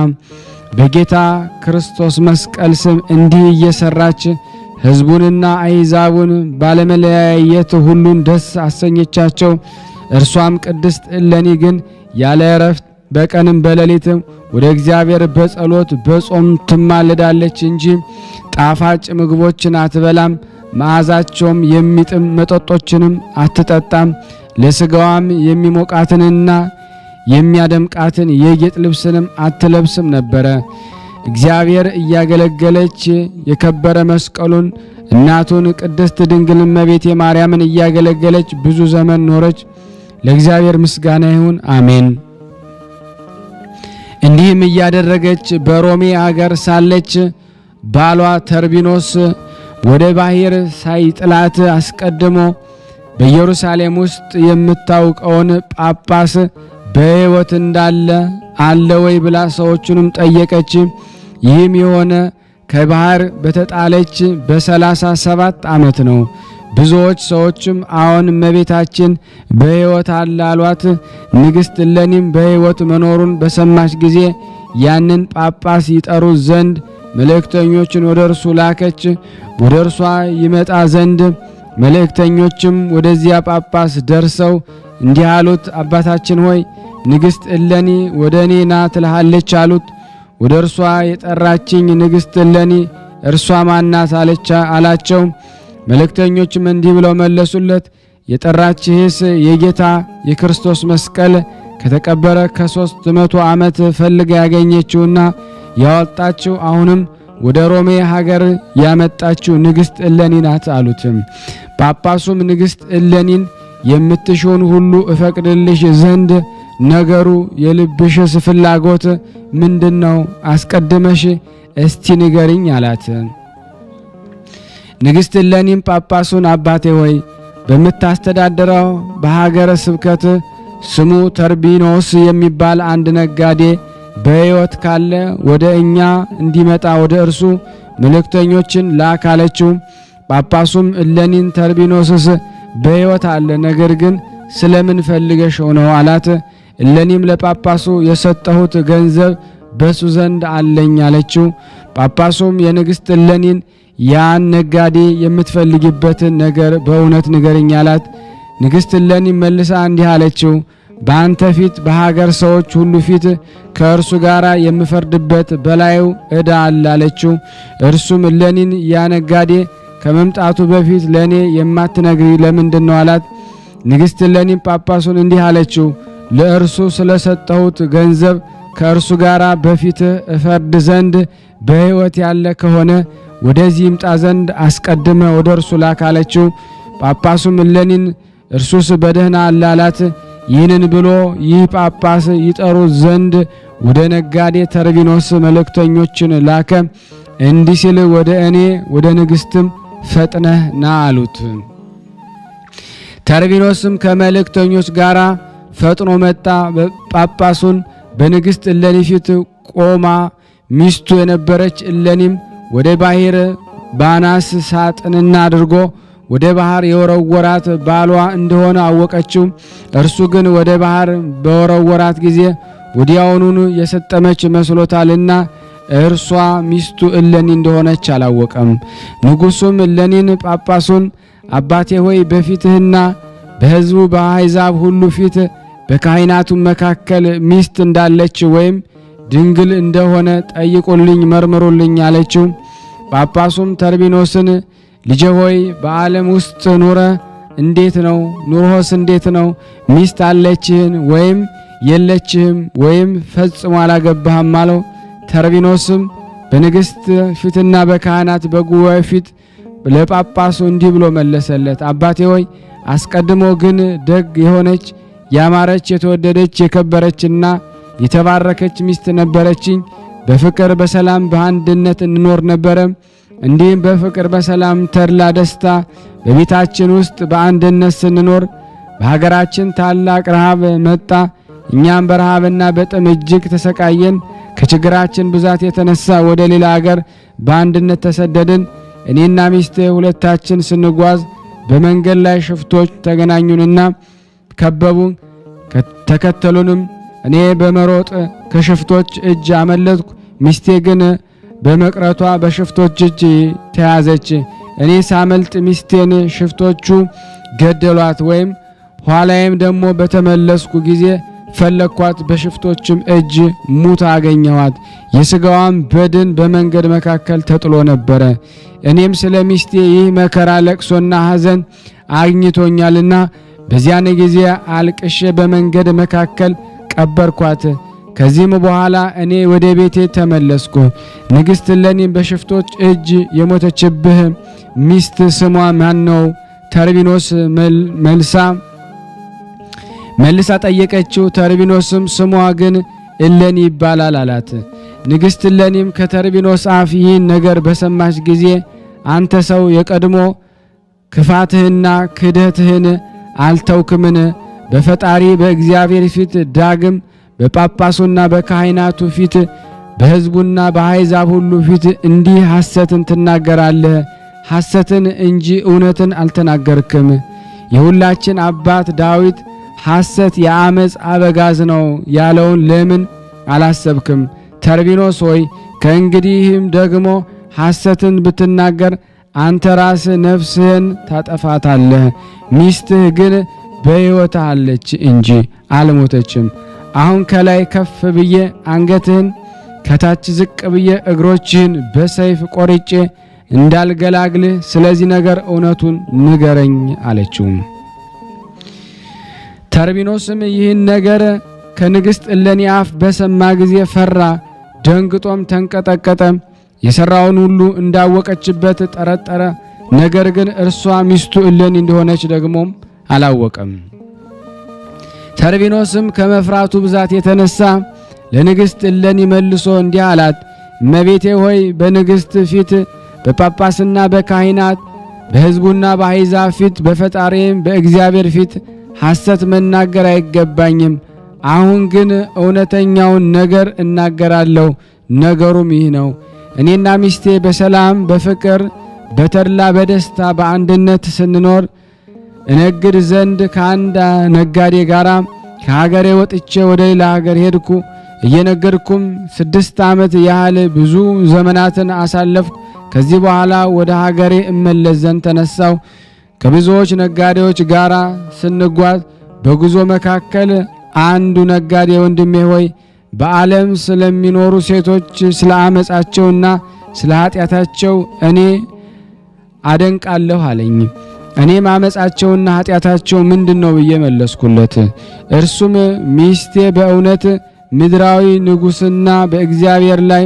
በጌታ ክርስቶስ መስቀል ስም እንዲህ እየሰራች ሕዝቡንና አሕዛቡን ባለመለያየት ሁሉን ደስ አሰኘቻቸው። እርሷም ቅድስት እሌኒ ግን ያለ እረፍት በቀንም በሌሊትም ወደ እግዚአብሔር በጸሎት በጾም ትማልዳለች እንጂ ጣፋጭ ምግቦችን አትበላም። መዓዛቸውም የሚጥም መጠጦችንም አትጠጣም። ለሥጋዋም የሚሞቃትንና የሚያደምቃትን የጌጥ ልብስንም አትለብስም ነበረ። እግዚአብሔር እያገለገለች የከበረ መስቀሉን እናቱን ቅድስት ድንግል እመቤቴ ማርያምን እያገለገለች ብዙ ዘመን ኖረች። ለእግዚአብሔር ምስጋና ይሁን፣ አሜን። እንዲህም እያደረገች በሮሜ አገር ሳለች ባሏ ተርቢኖስ ወደ ባሕር ሳይጥላት አስቀድሞ በኢየሩሳሌም ውስጥ የምታውቀውን ጳጳስ በሕይወት እንዳለ አለ ወይ ብላ ሰዎቹንም ጠየቀች። ይህም የሆነ ከባሕር በተጣለች በ37 ዓመት ነው። ብዙዎች ሰዎችም አዎን እመቤታችን በሕይወት አለ አሏት። ንግሥት እሌኒም በሕይወት መኖሩን በሰማች ጊዜ ያንን ጳጳስ ይጠሩት ዘንድ መልእክተኞችን ወደ እርሱ ላከች። ወደ እርሷ ይመጣ ዘንድ መልእክተኞችም ወደዚያ ጳጳስ ደርሰው እንዲህ አሉት፣ አባታችን ሆይ ንግሥት እሌኒ ወደ እኔ ና ትልሃለች አሉት። ወደ እርሷ የጠራችኝ ንግሥት እሌኒ እርሷ ማናት አላቸው። መልእክተኞችም እንዲህ ብለው መለሱለት፣ የጠራችህስ የጌታ የክርስቶስ መስቀል ከተቀበረ ከ300 ዓመት ፈልጋ ያገኘችውና ያወጣችው አሁንም ወደ ሮሜ ሀገር ያመጣችው ንግሥት እሌኒ ናት አሉት። ጳጳሱም ንግሥት እሌኒን የምትሽውን ሁሉ እፈቅድልሽ ዘንድ ነገሩ የልብሽስ ፍላጎት ምንድነው? አስቀድመሽ እስቲ ንገሪኝ አላት። ንግሥት እሌኒም ጳጳሱን አባቴ ሆይ በምታስተዳድረው በሀገረ ስብከት ስሙ ተርቢኖስ የሚባል አንድ ነጋዴ በሕይወት ካለ ወደ እኛ እንዲመጣ ወደ እርሱ መልእክተኞችን ላክ አለችው። ጳጳሱም እሌኒን ተርቢኖስስ በሕይወት አለ፣ ነገር ግን ስለምን ፈልገሽው ነው አላት። እሌኒም ለጳጳሱ የሰጠሁት ገንዘብ በሱ ዘንድ አለኝ አለችው። ጳጳሱም የንግሥት እሌኒን ያን ነጋዴ የምትፈልጊበትን ነገር በእውነት ንገሪኝ አላት። ንግሥት እሌኒም መልሳ እንዲህ አለችው፣ በአንተ ፊት በሀገር ሰዎች ሁሉ ፊት ከእርሱ ጋር የምፈርድበት በላዩ ዕዳ አለ አለችው። እርሱም እሌኒን ያ ነጋዴ ከመምጣቱ በፊት ለእኔ የማትነግሪ ለምንድን ነው አላት። ንግሥት እሌኒም ጳጳሱን እንዲህ አለችው፣ ለእርሱ ስለሰጠሁት ገንዘብ ከእርሱ ጋር በፊት እፈርድ ዘንድ በሕይወት ያለ ከሆነ ወደዚህ ይምጣ ዘንድ አስቀድመ ወደ እርሱ ላክ አለችው። ጳጳሱም እሌኒን እርሱስ በደህና አለ አላት። ይህንን ብሎ ይህ ጳጳስ ይጠሩት ዘንድ ወደ ነጋዴ ተርቢኖስ መልእክተኞችን ላከ። እንዲህ ሲል ወደ እኔ ወደ ንግሥትም ፈጥነህ ና አሉት። ተርቢኖስም ከመልእክተኞች ጋር ፈጥኖ መጣ። ጳጳሱን በንግሥት እሌኒ ፊት ቆማ ሚስቱ የነበረች እሌኒም ወደ ባሕር ባናስ ሳጥንና አድርጎ ወደ ባህር የወረወራት ባሏ እንደሆነ አወቀችው። እርሱ ግን ወደ ባህር በወረወራት ጊዜ ወዲያውኑ የሰጠመች መስሎታልና እርሷ ሚስቱ እሌኒ እንደሆነች አላወቀም። ንጉሡም እሌኒን ጳጳሱን አባቴ ሆይ በፊትህና በሕዝቡ በአሕዛብ ሁሉ ፊት በካህናቱ መካከል ሚስት እንዳለች ወይም ድንግል እንደሆነ ጠይቁልኝ፣ መርምሩልኝ አለችው። ጳጳሱም ተርቢኖስን ልጄ ሆይ በዓለም ውስጥ ኑረ እንዴት ነው? ኑሮስ እንዴት ነው? ሚስት አለችህን ወይም የለችህም? ወይም ፈጽሞ አላገባህም አለው። ተርቢኖስም በንግሥት ፊትና በካህናት በጉባኤ ፊት ለጳጳሱ እንዲህ ብሎ መለሰለት። አባቴ ሆይ አስቀድሞ ግን ደግ የሆነች ያማረች የተወደደች የከበረችና የተባረከች ሚስት ነበረችኝ። በፍቅር በሰላም በአንድነት እንኖር ነበረ። እንዲህም በፍቅር በሰላም ተድላ ደስታ በቤታችን ውስጥ በአንድነት ስንኖር በሀገራችን ታላቅ ረሃብ መጣ። እኛም በረሃብና በጥም እጅግ ተሰቃየን። ከችግራችን ብዛት የተነሳ ወደ ሌላ አገር በአንድነት ተሰደድን። እኔና ሚስቴ ሁለታችን ስንጓዝ በመንገድ ላይ ሽፍቶች ተገናኙንና ከበቡን፣ ተከተሉንም። እኔ በመሮጥ ከሽፍቶች እጅ አመለጥኩ። ሚስቴ ግን በመቅረቷ በሽፍቶች እጅ ተያዘች። እኔ ሳመልጥ ሚስቴን ሽፍቶቹ ገደሏት። ወይም ኋላዬም ደግሞ በተመለስኩ ጊዜ ፈለኳት፣ በሽፍቶችም እጅ ሙታ አገኘኋት። የሥጋዋም በድን በመንገድ መካከል ተጥሎ ነበረ። እኔም ስለ ሚስቴ ይህ መከራ ለቅሶና ሐዘን አግኝቶኛልና በዚያን ጊዜ አልቅሼ በመንገድ መካከል ቀበርኳት። ከዚህም በኋላ እኔ ወደ ቤቴ ተመለስኩ። ንግሥት እሌኒም በሽፍቶች እጅ የሞተችብህ ሚስት ስሟ ማን ነው? ተርቢኖስ መልሳ ጠየቀችው። ተርቢኖስም ስሟ ግን እሌኒ ይባላል አላት። ንግሥት እሌኒም ከተርቢኖስ አፍ ይህን ነገር በሰማች ጊዜ አንተ ሰው የቀድሞ ክፋትህና ክደትህን አልተውክምን? በፈጣሪ በእግዚአብሔር ፊት ዳግም በጳጳሱና በካህናቱ ፊት በሕዝቡና በአሕዛብ ሁሉ ፊት እንዲህ ሐሰትን ትናገራለህ። ሐሰትን እንጂ እውነትን አልተናገርክም። የሁላችን አባት ዳዊት ሐሰት የአመፅ አበጋዝ ነው ያለውን ለምን አላሰብክም? ተርቢኖስ ሆይ ከእንግዲህም ደግሞ ሐሰትን ብትናገር አንተ ራስህ ነፍስህን ታጠፋታለህ። ሚስትህ ግን በሕይወት አለች እንጂ አልሞተችም። አሁን ከላይ ከፍ ብዬ አንገትህን ከታች ዝቅ ብዬ እግሮችህን በሰይፍ ቆርጬ እንዳልገላግልህ ስለዚህ ነገር እውነቱን ንገረኝ አለችው። ተርቢኖስም ይህን ነገር ከንግሥት እሌኒ አፍ በሰማ ጊዜ ፈራ፣ ደንግጦም ተንቀጠቀጠ። የሠራውን ሁሉ እንዳወቀችበት ጠረጠረ። ነገር ግን እርሷ ሚስቱ እሌኒ እንደሆነች ደግሞም አላወቀም። ተርቢኖስም ከመፍራቱ ብዛት የተነሳ ለንግሥት እሌኒ መልሶ እንዲህ አላት። እመቤቴ ሆይ በንግሥት ፊት በጳጳስና በካህናት በሕዝቡና በአሕዛብ ፊት በፈጣሪም በእግዚአብሔር ፊት ሐሰት መናገር አይገባኝም። አሁን ግን እውነተኛውን ነገር እናገራለሁ። ነገሩም ይህ ነው። እኔና ሚስቴ በሰላም በፍቅር በተድላ በደስታ በአንድነት ስንኖር እነግድ ዘንድ ከአንድ ነጋዴ ጋር ከሀገሬ ወጥቼ ወደ ሌላ ሀገር ሄድኩ። እየነገድኩም 6 ዓመት ያህል ብዙ ዘመናትን አሳለፍኩ። ከዚህ በኋላ ወደ ሀገሬ እመለስ ዘንድ ተነሳሁ። ከብዙዎች ነጋዴዎች ጋር ስንጓዝ በጉዞ መካከል አንዱ ነጋዴ ወንድሜ ሆይ በዓለም ስለሚኖሩ ሴቶች ስለ አመፃቸውና ስለ ኃጢአታቸው እኔ አደንቃለሁ አለኝ። እኔም አመፃቸውና ኃጢአታቸው ምንድነው ብዬ መለስኩለት። እርሱም ሚስቴ በእውነት ምድራዊ ንጉሥና በእግዚአብሔር ላይ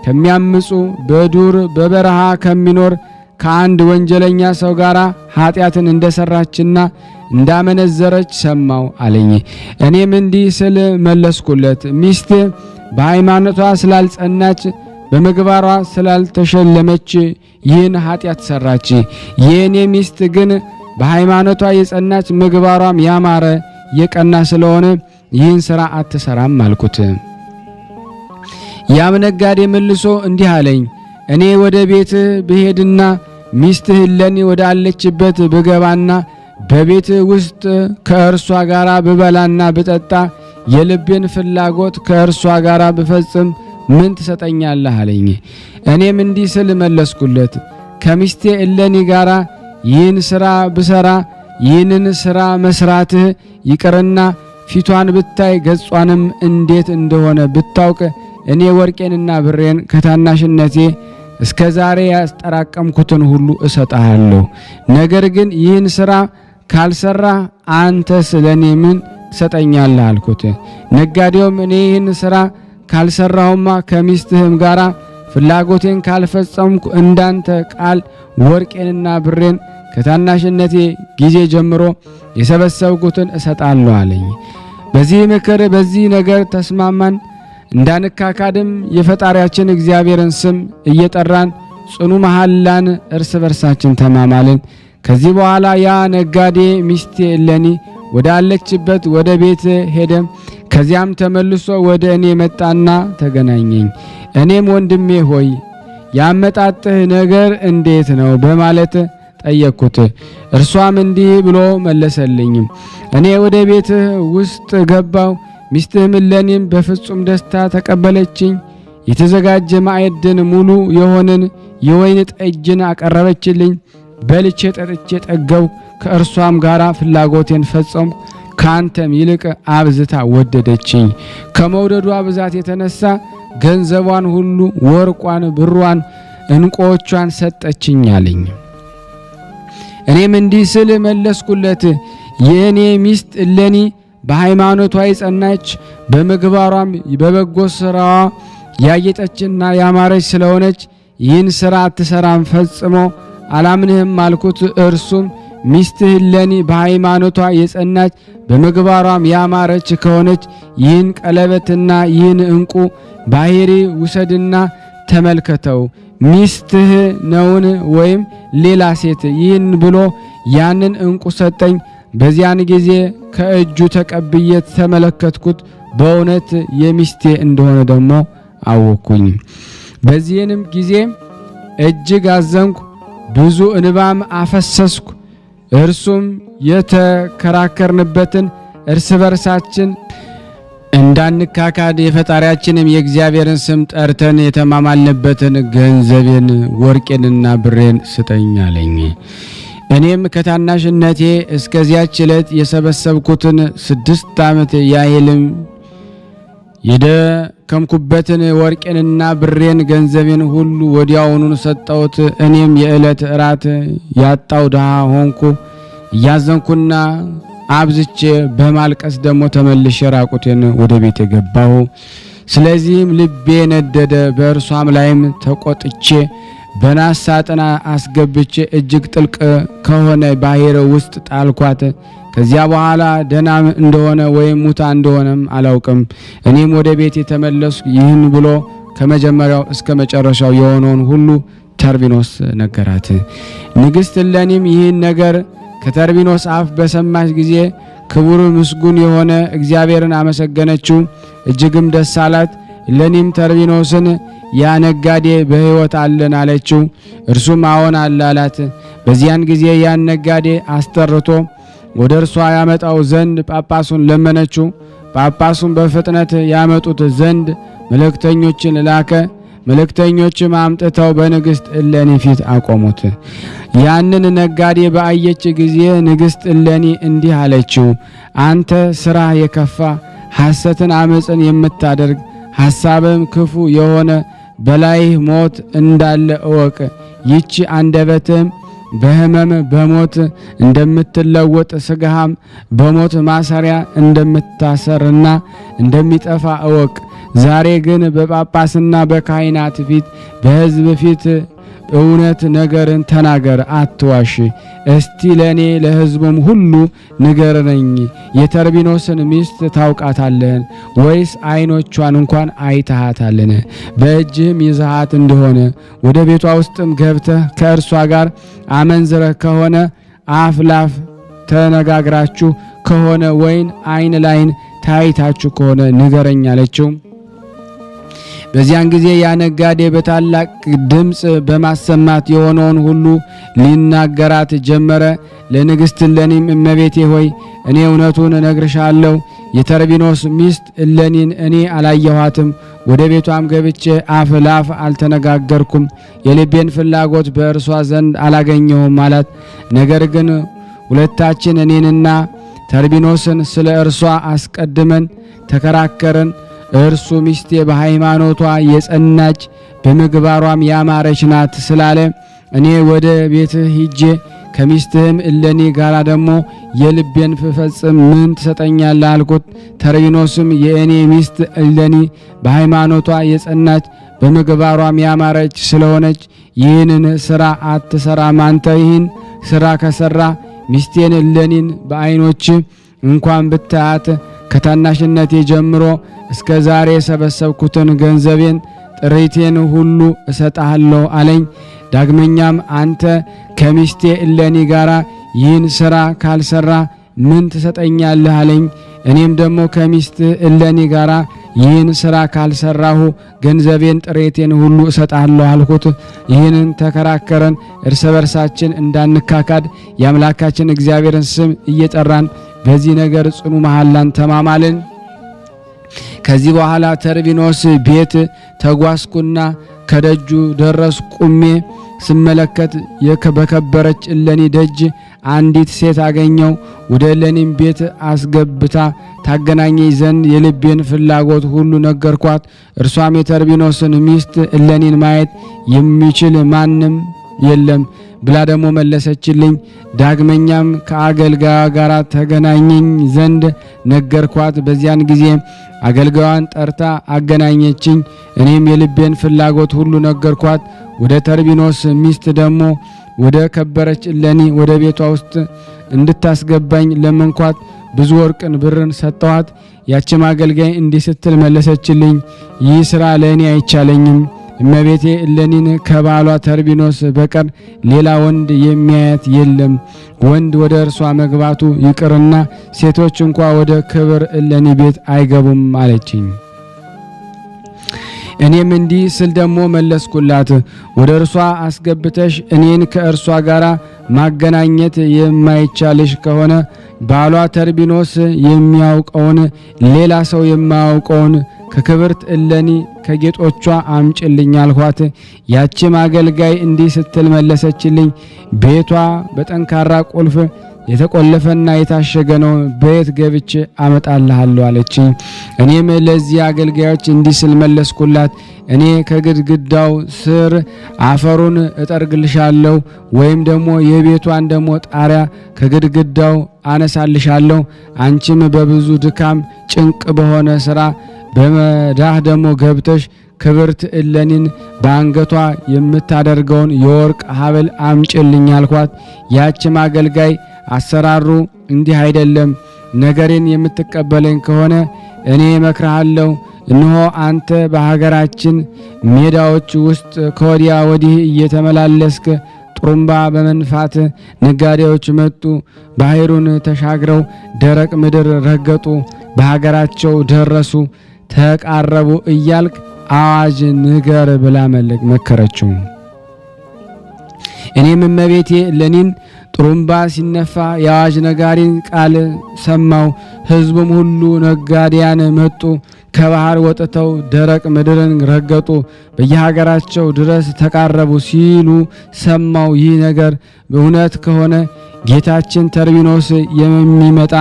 ከሚያምፁ በዱር በበረሃ ከሚኖር ከአንድ ወንጀለኛ ሰው ጋር ኃጢአትን እንደሰራችና እንዳመነዘረች ሰማው አለኝ። እኔም እንዲህ ስል መለስኩለት፣ ሚስቴ በሃይማኖቷ ስላልጸናች በምግባሯ ስላልተሸለመች ይህን ኃጢአት ሰራች። የእኔ ሚስት ግን በሃይማኖቷ የጸናች ምግባሯም ያማረ የቀና ስለሆነ ይህን ሥራ አትሰራም አልኩት። ያም ነጋዴ መልሶ እንዲህ አለኝ፣ እኔ ወደ ቤትህ ብሄድና ሚስትህ እሌኒ ወዳለችበት ብገባና በቤት ውስጥ ከእርሷ ጋር ብበላና ብጠጣ የልቤን ፍላጎት ከእርሷ ጋር ብፈጽም ምን ትሰጠኛለህ አለኝ። እኔም እንዲህ ስል መለስኩለት፣ ከሚስቴ እሌኒ ጋር ይህን ሥራ ብሰራ ይህንን ሥራ መስራትህ ይቅርና ፊቷን ብታይ ገጿንም እንዴት እንደሆነ ብታውቅ እኔ ወርቄንና ብሬን ከታናሽነቴ እስከ ዛሬ ያስጠራቀምኩትን ሁሉ እሰጥሃለሁ። ነገር ግን ይህን ሥራ ካልሰራ አንተ ስለኔ ምን ትሰጠኛለህ አልኩት። ነጋዴውም እኔ ይህን ሥራ ካልሰራሁማ ከሚስትህም ጋር ፍላጎቴን ካልፈጸምኩ እንዳንተ ቃል ወርቄንና ብሬን ከታናሽነቴ ጊዜ ጀምሮ የሰበሰብኩትን እሰጣለሁ አለኝ። በዚህ ምክር በዚህ ነገር ተስማማን። እንዳንካካድም የፈጣሪያችን እግዚአብሔርን ስም እየጠራን ጽኑ መሐላን እርስ በርሳችን ተማማልን። ከዚህ በኋላ ያ ነጋዴ ሚስቴ እሌኒ ወዳለችበት ወደ ቤት ሄደ። ከዚያም ተመልሶ ወደ እኔ መጣና ተገናኘኝ። እኔም ወንድሜ ሆይ ያመጣጥህ ነገር እንዴት ነው በማለት ጠየቅኩት። እርሷም እንዲህ ብሎ መለሰልኝ። እኔ ወደ ቤትህ ውስጥ ገባው፣ ሚስትህም እሌኒም በፍጹም ደስታ ተቀበለችኝ። የተዘጋጀ ማዕድን ሙሉ የሆነን የወይን ጠጅን አቀረበችልኝ። በልቼ ጠጥቼ ጠገው፣ ከእርሷም ጋር ፍላጎቴን ፈጸምኩ። ካንተም ይልቅ አብዝታ ወደደችኝ። ከመውደዷ ብዛት የተነሳ ገንዘቧን ሁሉ፣ ወርቋን፣ ብሯን፣ እንቆቿን ሰጠችኝ አለኝ። እኔም እንዲህ ስል መለስኩለት፣ የእኔ ሚስት እሌኒ በሃይማኖቷ የጸናች በምግባሯም በበጎ ስራዋ ያጌጠችና ያማረች ስለሆነች ይህን ስራ አትሰራም፣ ፈጽሞ አላምንህም አልኩት። እርሱም ሚስትህ እሌኒ በሃይማኖቷ የጸናች በምግባሯም ያማረች ከሆነች ይህን ቀለበትና ይህን እንቁ ባሕሪ ውሰድና ተመልከተው፣ ሚስትህ ነውን ወይም ሌላ ሴት? ይህን ብሎ ያንን እንቁ ሰጠኝ። በዚያን ጊዜ ከእጁ ተቀብዬ ተመለከትኩት። በእውነት የሚስቴ እንደሆነ ደግሞ አወቅኩኝ። በዚህንም ጊዜ እጅግ አዘንኩ፣ ብዙ እንባም አፈሰስኩ። እርሱም የተከራከርንበትን እርስ በርሳችን እንዳንካካድ የፈጣሪያችንም የእግዚአብሔርን ስም ጠርተን የተማማልንበትን ገንዘቤን ወርቄንና ብሬን ስጠኝ አለኝ። እኔም ከታናሽነቴ እስከዚያች ዕለት የሰበሰብኩትን 6 ዓመት ያህልም የደከምኩበትን ወርቄንና ብሬን ገንዘቤን ሁሉ ወዲያውኑን ሰጠሁት። እኔም የዕለት እራት ያጣው ድሃ ሆንኩ። እያዘንኩና አብዝቼ በማልቀስ ደግሞ ተመልሼ ራቁቴን ወደ ቤት የገባሁ። ስለዚህም ልቤ ነደደ። በእርሷም ላይም ተቆጥቼ በናስ ሳጥን አስገብቼ እጅግ ጥልቅ ከሆነ ባሕር ውስጥ ጣልኳት። ከዚያ በኋላ ደናም እንደሆነ ወይም ሙታ እንደሆነም አላውቅም። እኔም ወደ ቤት የተመለስኩ። ይህን ብሎ ከመጀመሪያው እስከ መጨረሻው የሆነውን ሁሉ ተርቢኖስ ነገራት። ንግሥት እሌኒም ይህን ነገር ከተርቢኖስ አፍ በሰማች ጊዜ ክቡር ምስጉን የሆነ እግዚአብሔርን አመሰገነችው፣ እጅግም ደስ አላት። እሌኒም ተርቢኖስን ያ ነጋዴ በሕይወት አለን አለችው። እርሱም አዎን አለ አላት። በዚያን ጊዜ ያን ነጋዴ አስጠርቶ ወደ እርሷ ያመጣው ዘንድ ጳጳሱን ለመነችው። ጳጳሱን በፍጥነት ያመጡት ዘንድ መልእክተኞችን ላከ። መልእክተኞችም አምጥተው በንግሥት እሌኒ ፊት አቆሙት። ያንን ነጋዴ በአየች ጊዜ ንግሥት እሌኒ እንዲህ አለችው፣ አንተ ሥራ የከፋ ሐሰትን፣ አመፅን የምታደርግ ሐሳብም ክፉ የሆነ በላይህ ሞት እንዳለ እወቅ። ይቺ አንደበትም በሕመም በሞት እንደምትለወጥ ሥጋሃም በሞት ማሰሪያ እንደምታሰርና እንደሚጠፋ እወቅ። ዛሬ ግን በጳጳስና በካህናት ፊት በሕዝብ ፊት እውነት ነገርን ተናገር፣ አትዋሽ። እስቲ ለእኔ ለሕዝቡም ሁሉ ንገረኝ፣ የተርቢኖስን ሚስት ታውቃታለህን? ወይስ ዓይኖቿን እንኳን አይተሃታልን? በእጅህም ይዘሃት እንደሆነ ወደ ቤቷ ውስጥም ገብተህ ከእርሷ ጋር አመንዝረህ ከሆነ አፍ ላፍ ተነጋግራችሁ ከሆነ ወይን ዓይን ላይን ታይታችሁ ከሆነ ንገረኝ አለችው። በዚያን ጊዜ ያ ነጋዴ በታላቅ ድምፅ በማሰማት የሆነውን ሁሉ ሊናገራት ጀመረ። ለንግሥት እሌኒም እመቤቴ ሆይ እኔ እውነቱን እነግርሻለሁ፣ የተርቢኖስ ሚስት እሌኒን እኔ አላየኋትም። ወደ ቤቷም ገብቼ አፍ ላፍ አልተነጋገርኩም። የልቤን ፍላጎት በእርሷ ዘንድ አላገኘሁም አላት። ነገር ግን ሁለታችን እኔንና ተርቢኖስን ስለ እርሷ አስቀድመን ተከራከርን። እርሱ ሚስቴ በሃይማኖቷ የጸናች በምግባሯም ያማረች ናት ስላለ እኔ ወደ ቤትህ ሂጄ ከሚስትህም እሌኒ ጋር ደግሞ የልቤን ፍፈጽም ምን ትሰጠኛለህ አልኩት። ተርቢኖስም የእኔ ሚስት እሌኒ በሃይማኖቷ የጸናች በምግባሯም ያማረች ስለሆነች ይህንን ስራ አትሰራም። አንተ ይህን ስራ ከሰራ ሚስቴን እሌኒን በዓይኖች እንኳን ብታያት ከታናሽነቴ ጀምሮ እስከ ዛሬ የሰበሰብኩትን ገንዘቤን ጥሪቴን ሁሉ እሰጣለሁ አለኝ። ዳግመኛም አንተ ከሚስቴ እሌኒ ጋር ይህን ስራ ካልሰራ ምን ትሰጠኛለህ አለኝ። እኔም ደግሞ ከሚስት እሌኒ ጋር ይህን ስራ ካልሰራሁ ገንዘቤን ጥሪቴን ሁሉ እሰጣለሁ አልኩት። ይህንን ተከራከረን። እርስ በርሳችን እንዳንካካድ የአምላካችን እግዚአብሔርን ስም እየጠራን በዚህ ነገር ጽኑ መሐላን ተማማልን። ከዚህ በኋላ ተርቢኖስ ቤት ተጓዝኩና ከደጁ ደረስ። ቁሜ ስመለከት በከበረች እሌኒ ደጅ አንዲት ሴት አገኘው። ወደ እሌኒም ቤት አስገብታ ታገናኘኝ ዘንድ የልቤን ፍላጎት ሁሉ ነገርኳት። እርሷም የተርቢኖስን ሚስት እሌኒን ማየት የሚችል ማንም የለም ብላ ደግሞ መለሰችልኝ። ዳግመኛም ከአገልጋዋ ጋር ተገናኘኝ ዘንድ ነገርኳት። በዚያን ጊዜ አገልጋዋን ጠርታ አገናኘችኝ። እኔም የልቤን ፍላጎት ሁሉ ነገርኳት። ወደ ተርቢኖስ ሚስት ደግሞ ወደ ከበረች እሌኒ ወደ ቤቷ ውስጥ እንድታስገባኝ ለመንኳት። ብዙ ወርቅን ብርን ሰጠኋት። ያችም አገልጋይ እንዲህ ስትል መለሰችልኝ፣ ይህ ሥራ ለእኔ አይቻለኝም። እመቤቴ እሌኒን ከባሏ ተርቢኖስ በቀር ሌላ ወንድ የሚያያት የለም። ወንድ ወደ እርሷ መግባቱ ይቅርና ሴቶች እንኳ ወደ ክብር እሌኒ ቤት አይገቡም አለችኝ። እኔም እንዲህ ስል ደግሞ መለስኩላት፣ ወደ እርሷ አስገብተሽ እኔን ከእርሷ ጋር ማገናኘት የማይቻልሽ ከሆነ ባሏ ተርቢኖስ የሚያውቀውን ሌላ ሰው የማያውቀውን ከክብርት እሌኒ ከጌጦቿ አምጭልኝ አልኋት። ያችም አገልጋይ እንዲህ ስትል መለሰችልኝ፣ ቤቷ በጠንካራ ቁልፍ የተቆለፈና የታሸገ ነው፣ በየት ገብቼ አመጣልሃለሁ አለችኝ። እኔም ለዚህ አገልጋዮች እንዲህ ስል መለስኩላት፣ እኔ ከግድግዳው ስር አፈሩን እጠርግልሻለሁ ወይም ደግሞ የቤቷን ደግሞ ጣሪያ ከግድግዳው አነሳልሻለሁ። አንቺም በብዙ ድካም ጭንቅ በሆነ ስራ በመዳህ ደግሞ ገብተሽ ክብርት እሌኒን በአንገቷ የምታደርገውን የወርቅ ሐብል አምጭልኝ አልኳት። ያችም አገልጋይ አሰራሩ እንዲህ አይደለም፣ ነገሬን የምትቀበለኝ ከሆነ እኔ እመክርሃለሁ። እነሆ አንተ በሀገራችን ሜዳዎች ውስጥ ከወዲያ ወዲህ እየተመላለስክ ጥሩምባ በመንፋት ነጋዴዎች መጡ፣ ባህሩን ተሻግረው ደረቅ ምድር ረገጡ፣ በሀገራቸው ደረሱ፣ ተቃረቡ እያልክ አዋጅ ንገር ብላ መከረችው። እኔም እመቤቴ እሌኒን ጥሩምባ ሲነፋ የአዋጅ ነጋሪን ቃል ሰማው። ሕዝቡም ሁሉ ነጋዴያን መጡ፣ ከባህር ወጥተው ደረቅ ምድርን ረገጡ፣ በየሀገራቸው ድረስ ተቃረቡ ሲሉ ሰማው። ይህ ነገር በእውነት ከሆነ ጌታችን ተርቢኖስ የሚመጣ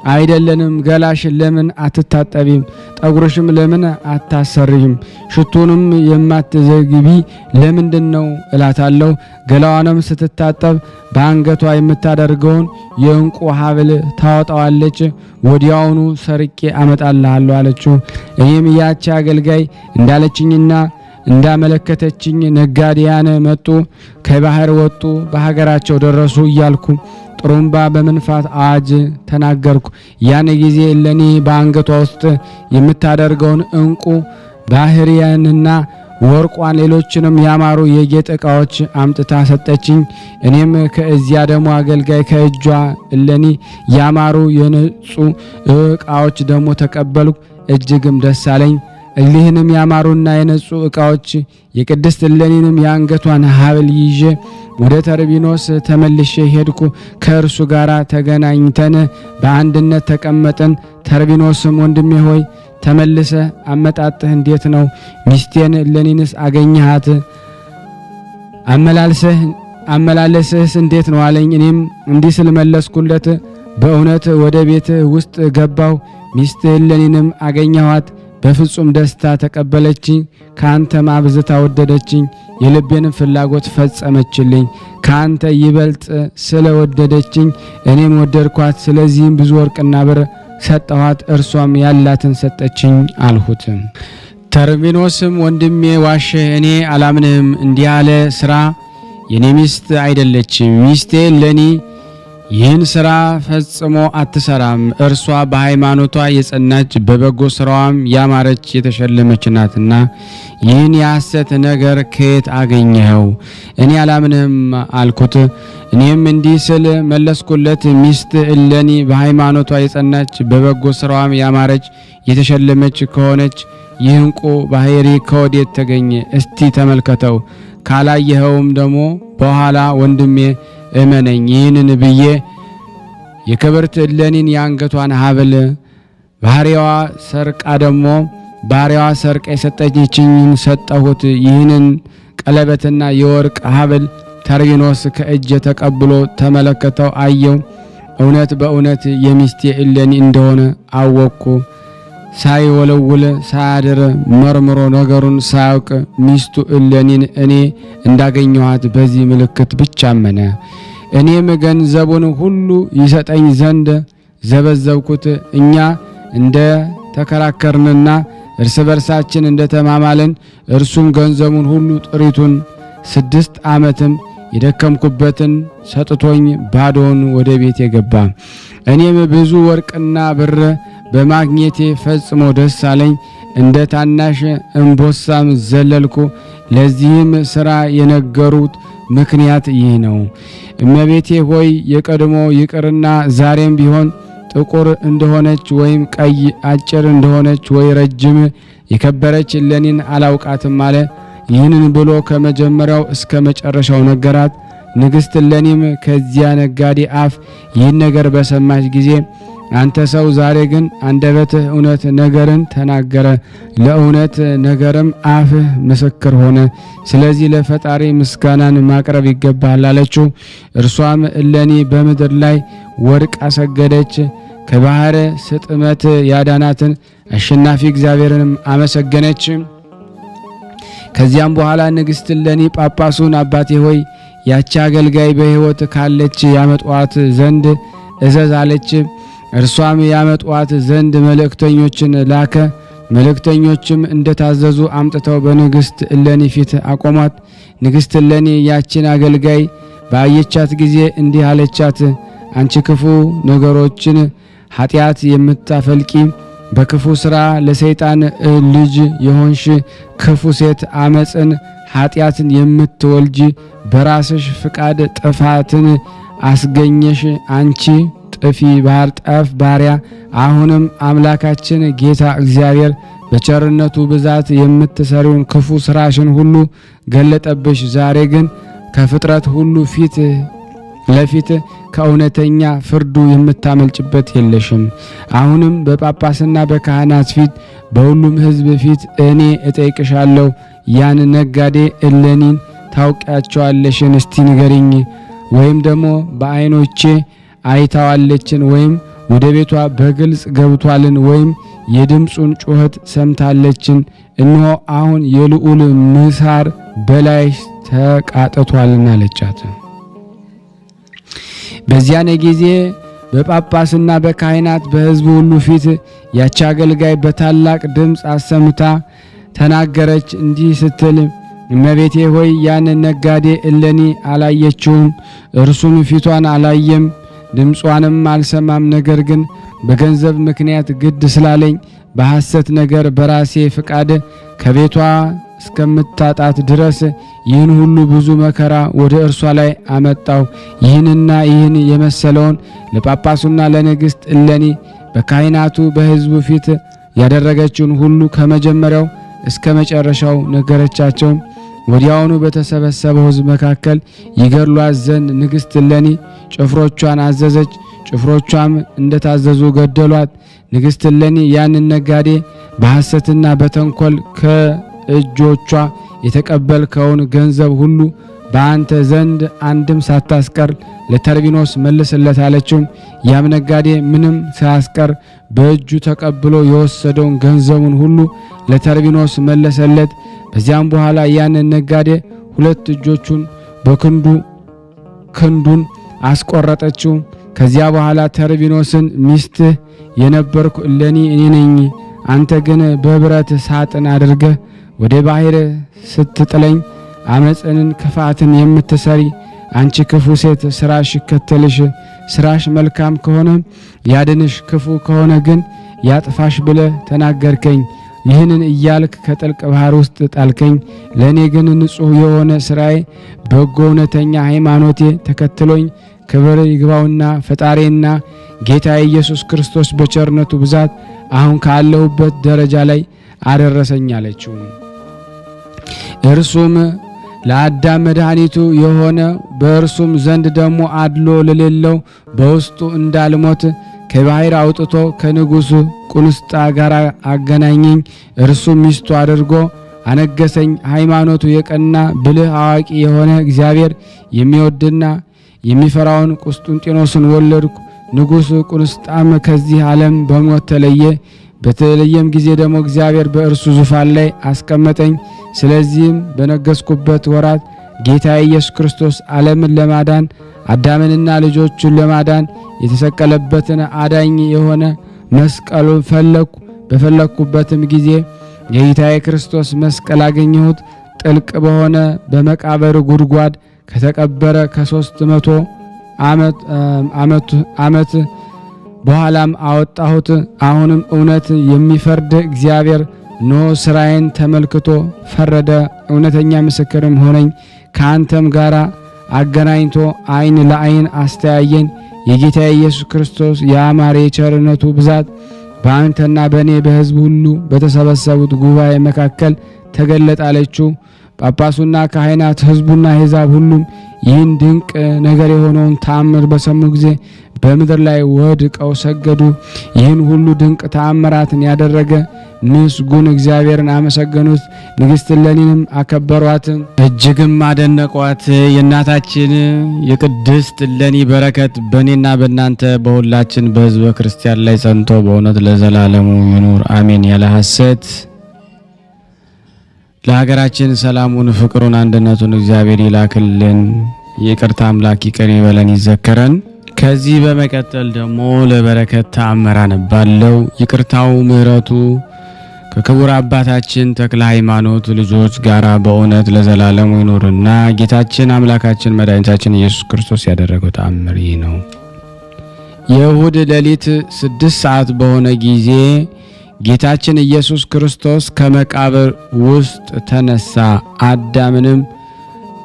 አይደለንም? ገላሽ ለምን አትታጠቢም? ጠጉርሽም ለምን አታሰርይም? ሽቱንም የማትዘግቢ ለምንድን ነው እላታለሁ። ገላዋንም ስትታጠብ በአንገቷ የምታደርገውን የእንቁ ሐብል ታወጣዋለች። ወዲያውኑ ሰርቄ አመጣልሃለሁ አለችው። እኔም ያቺ አገልጋይ እንዳለችኝና እንዳመለከተችኝ ነጋዴያን መጡ፣ ከባህር ወጡ፣ በሀገራቸው ደረሱ እያልኩ ጥሩምባ በመንፋት አዋጅ ተናገርኩ። ያን ጊዜ እሌኒ በአንገቷ ውስጥ የምታደርገውን እንቁ ባህሪያንና ወርቋን ሌሎችንም ያማሩ የጌጥ ዕቃዎች አምጥታ ሰጠችኝ። እኔም ከዚያ ደግሞ አገልጋይ ከእጇ እሌኒ ያማሩ የነጹ ዕቃዎች ደግሞ ተቀበልኩ። እጅግም ደስ አለኝ። እሊህንም ያማሩና የነጹ ዕቃዎች የቅድስት እሌኒንም የአንገቷን ሐብል ይዤ ወደ ተርቢኖስ ተመልሼ ሄድኩ። ከእርሱ ጋር ተገናኝተን በአንድነት ተቀመጥን። ተርቢኖስም ወንድሜ ሆይ ተመልሰ አመጣጥህ እንዴት ነው? ሚስቴን እሌኒንስ አገኘሃት? አመላለስህስ እንዴት ነው አለኝ። እኔም እንዲህ ስል መለስኩለት፣ በእውነት ወደ ቤት ውስጥ ገባሁ፣ ሚስት እሌኒንም አገኘኋት። በፍጹም ደስታ ተቀበለችኝ። ካንተም አብዝታ ወደደችኝ፣ የልቤንም ፍላጎት ፈጸመችልኝ። ካንተ ይበልጥ ስለወደደችኝ እኔም ወደድኳት። ስለዚህም ብዙ ወርቅና ብር ሰጠኋት፣ እርሷም ያላትን ሰጠችኝ አልሁት። ተርቢኖስም ወንድሜ ዋሸ፣ እኔ አላምንህም። እንዲህ ያለ ስራ የኔ ሚስት አይደለችም። ሚስቴ ለኔ ይህን ስራ ፈጽሞ አትሰራም። እርሷ በሃይማኖቷ የጸናች በበጎ ስራዋም ያማረች የተሸለመች ናትና ይህን የሐሰት ነገር ከየት አገኘኸው? እኔ አላምንህም አልኩት። እኔም እንዲህ ስል መለስኩለት፣ ሚስት እለኒ በሃይማኖቷ የጸናች በበጎ ስራዋም ያማረች የተሸለመች ከሆነች ይህ ዕንቁ ባህሪ ከወዴት ተገኘ? እስቲ ተመልከተው። ካላየኸውም ደግሞ በኋላ ወንድሜ እመነኝ። ይህንን ብዬ የክብርት እለኒን የአንገቷን ሐብል ባህሪያዋ ሰርቃ የሰጠችኝን ሰጠሁት። ይህንን ቀለበትና የወርቅ ሐብል ተርቢኖስ ከእጄ ተቀብሎ ተመለከተው፣ አየው። እውነት በእውነት የሚስቴ እለኒ እንደሆነ አወቅኩ። ሳይወለውል ሳያድር መርምሮ ነገሩን ሳያውቅ ሚስቱ እለኒን እኔ እንዳገኘኋት በዚህ ምልክት ብቻ አመነ። እኔም ገንዘቡን ሁሉ ይሰጠኝ ዘንድ ዘበዘብኩት። እኛ እንደ ተከራከርንና እርስ በርሳችን እንደ ተማማልን እርሱም ገንዘቡን ሁሉ ጥሪቱን 6 ዓመትም የደከምኩበትን ሰጥቶኝ ባዶውን ወደ ቤት የገባ። እኔም ብዙ ወርቅና ብር በማግኘቴ ፈጽሞ ደስ አለኝ። እንደ ታናሽ እንቦሳም ዘለልኩ። ለዚህም ሥራ የነገሩት ምክንያት ይህ ነው። እመቤቴ ሆይ የቀድሞ ይቅርና ዛሬም ቢሆን ጥቁር እንደሆነች ወይም ቀይ፣ አጭር እንደሆነች ወይ ረጅም የከበረች እለኒን አላውቃትም አለ። ይህንን ብሎ ከመጀመሪያው እስከ መጨረሻው ነገራት። ንግሥት እለኒም ከዚያ ነጋዴ አፍ ይህን ነገር በሰማች ጊዜ አንተ ሰው ዛሬ ግን አንደበትህ እውነት ነገርን ተናገረ፣ ለእውነት ነገርም አፍህ ምስክር ሆነ። ስለዚህ ለፈጣሪ ምስጋናን ማቅረብ ይገባል አለችው። እርሷም እለኒ በምድር ላይ ወድቃ ሰገደች። ከባህር ስጥመት ያዳናትን አሸናፊ እግዚአብሔርንም አመሰገነች። ከዚያም በኋላ ንግሥት እለኒ ጳጳሱን አባቴ ሆይ ያቺ አገልጋይ በሕይወት ካለች ያመጧት ዘንድ እዘዝ አለች። እርሷም ያመጧት ዘንድ መልእክተኞችን ላከ። መልእክተኞችም እንደታዘዙ አምጥተው በንግሥት እለኒ ፊት አቆሟት። ንግሥት እለኒ ያችን አገልጋይ ባየቻት ጊዜ እንዲህ አለቻት፣ አንቺ ክፉ ነገሮችን ኃጢአት የምታፈልቂ በክፉ ሥራ ለሰይጣን ልጅ የሆንሽ ክፉ ሴት፣ አመፅን ኃጢአትን የምትወልጂ በራስሽ ፍቃድ ጥፋትን አስገኘሽ። አንቺ ጥፊ ባህር ጠፍ ባሪያ፣ አሁንም አምላካችን ጌታ እግዚአብሔር በቸርነቱ ብዛት የምትሰሪውን ክፉ ስራሽን ሁሉ ገለጠብሽ። ዛሬ ግን ከፍጥረት ሁሉ ፊት ለፊት ከእውነተኛ ፍርዱ የምታመልጭበት የለሽም። አሁንም በጳጳስና በካህናት ፊት በሁሉም ሕዝብ ፊት እኔ እጠይቅሻለሁ፣ ያን ነጋዴ እለኒን ታውቂያቸዋለሽን? እስቲ ንገሪኝ። ወይም ደግሞ በዓይኖቼ አይታዋለችን? ወይም ወደ ቤቷ በግልጽ ገብቷልን? ወይም የድምፁን ጩኸት ሰምታለችን? እነሆ አሁን የልዑል ምሳር በላይሽ ተቃጥቷልና አለቻት። በዚያን ጊዜ በጳጳስና በካህናት በሕዝቡ ሁሉ ፊት ያች አገልጋይ በታላቅ ድምፅ አሰምታ ተናገረች፣ እንዲህ ስትል እመቤቴ ሆይ ያን ነጋዴ እለኒ አላየችውም፣ እርሱም ፊቷን አላየም፣ ድምጿንም አልሰማም። ነገር ግን በገንዘብ ምክንያት ግድ ስላለኝ በሐሰት ነገር በራሴ ፍቃድ ከቤቷ እስከምታጣት ድረስ ይህን ሁሉ ብዙ መከራ ወደ እርሷ ላይ አመጣው። ይህንና ይህን የመሰለውን ለጳጳሱና ለንግሥት እለኒ በካህናቱ በሕዝቡ ፊት ያደረገችውን ሁሉ ከመጀመሪያው እስከ መጨረሻው ነገረቻቸው። ወዲያውኑ በተሰበሰበው ሕዝብ መካከል ይገድሏት ዘንድ ንግሥት እለኒ ጭፍሮቿን አዘዘች። ጭፍሮቿም እንደታዘዙ ገደሏት። ንግሥት እለኒ ያንን ነጋዴ በሐሰትና በተንኮል ከእጆቿ የተቀበልከውን ገንዘብ ሁሉ በአንተ ዘንድ አንድም ሳታስቀር ለተርቢኖስ መልስለት አለችው። ያም ነጋዴ ምንም ሳያስቀር በእጁ ተቀብሎ የወሰደውን ገንዘቡን ሁሉ ለተርቢኖስ መለሰለት። በዚያም በኋላ ያንን ነጋዴ 2 እጆቹን ክንዱን አስቆረጠችው። ከዚያ በኋላ ተርቢኖስን ሚስትህ የነበርኩ እለኒ እኔ ነኝ አንተ ግን በብረት ሳጥን አድርገህ ወደ ባሕር ስትጥለኝ አመፅን ክፋትን የምትሰሪ አንቺ ክፉ ሴት ስራሽ ይከተልሽ። ስራሽ መልካም ከሆነ ያድንሽ፣ ክፉ ከሆነ ግን ያጥፋሽ ብለህ ተናገርከኝ። ይህንን እያልክ ከጥልቅ ባህር ውስጥ ጣልከኝ። ለእኔ ግን ንጹሕ የሆነ ስራዬ በጎ እውነተኛ ሃይማኖቴ ተከትሎኝ ክብር ይግባውና ፈጣሪና ጌታ ኢየሱስ ክርስቶስ በቸርነቱ ብዛት አሁን ካለሁበት ደረጃ ላይ አደረሰኝ አለችው። እርሱም ለአዳም መድኃኒቱ የሆነ በእርሱም ዘንድ ደግሞ አድሎ ለሌለው በውስጡ እንዳልሞት ከባሕር አውጥቶ ከንጉሡ ቁንስጣ ጋር አገናኘኝ። እርሱም ሚስቱ አድርጎ አነገሰኝ። ሃይማኖቱ የቀና ብልህ አዋቂ የሆነ እግዚአብሔር የሚወድና የሚፈራውን ቁስጥንጢኖስን ወለድኩ። ንጉሡ ቁንስጣም ከዚህ ዓለም በሞት ተለየ። በተለየም ጊዜ ደግሞ እግዚአብሔር በእርሱ ዙፋን ላይ አስቀመጠኝ። ስለዚህም በነገስኩበት ወራት ጌታ ኢየሱስ ክርስቶስ ዓለምን ለማዳን አዳምንና ልጆቹን ለማዳን የተሰቀለበትን አዳኝ የሆነ መስቀሉን ፈለኩ። በፈለኩበትም ጊዜ የጌታዬ ክርስቶስ መስቀል አገኘሁት። ጥልቅ በሆነ በመቃብር ጉድጓድ ከተቀበረ ከ300 ዓመት በኋላም አወጣሁት። አሁንም እውነት የሚፈርድ እግዚአብሔር ኖ ስራዬን ተመልክቶ ፈረደ። እውነተኛ ምስክርም ሆነኝ። ከአንተም ጋር አገናኝቶ ዓይን ለዓይን አስተያየን። የጌታ ኢየሱስ ክርስቶስ የአማረ የቸርነቱ ብዛት በአንተና በእኔ በሕዝብ ሁሉ በተሰበሰቡት ጉባኤ መካከል ተገለጠ አለችው። ጳጳሱና ካህናት ሕዝቡና አሕዛብ ሁሉም ይህን ድንቅ ነገር የሆነውን ተአምር በሰሙ ጊዜ በምድር ላይ ወድቀው ሰገዱ። ይህን ሁሉ ድንቅ ተአምራትን ያደረገ ምስጉን እግዚአብሔርን አመሰገኑት። ንግሥት እሌኒንም አከበሯት፣ እጅግም አደነቋት። የእናታችን የቅድስት እሌኒ በረከት በእኔና በእናንተ በሁላችን በሕዝበ ክርስቲያን ላይ ጸንቶ በእውነት ለዘላለሙ ይኑር አሜን። ያለ ሐሰት ለሀገራችን ሰላሙን፣ ፍቅሩን፣ አንድነቱን እግዚአብሔር ይላክልን። ይቅርታ አምላክ ይቅር ይበለን ይዘከረን። ከዚህ በመቀጠል ደግሞ ለበረከት ተአምር አነባለሁ። ይቅርታው ምሕረቱ ከክቡር አባታችን ተክለ ሃይማኖት ልጆች ጋራ በእውነት ለዘላለሙ ይኑርና ጌታችን አምላካችን መድኃኒታችን ኢየሱስ ክርስቶስ ያደረገው ተአምር ይህ ነው። የእሁድ ሌሊት 6 ሰዓት በሆነ ጊዜ ጌታችን ኢየሱስ ክርስቶስ ከመቃብር ውስጥ ተነሳ። አዳምንም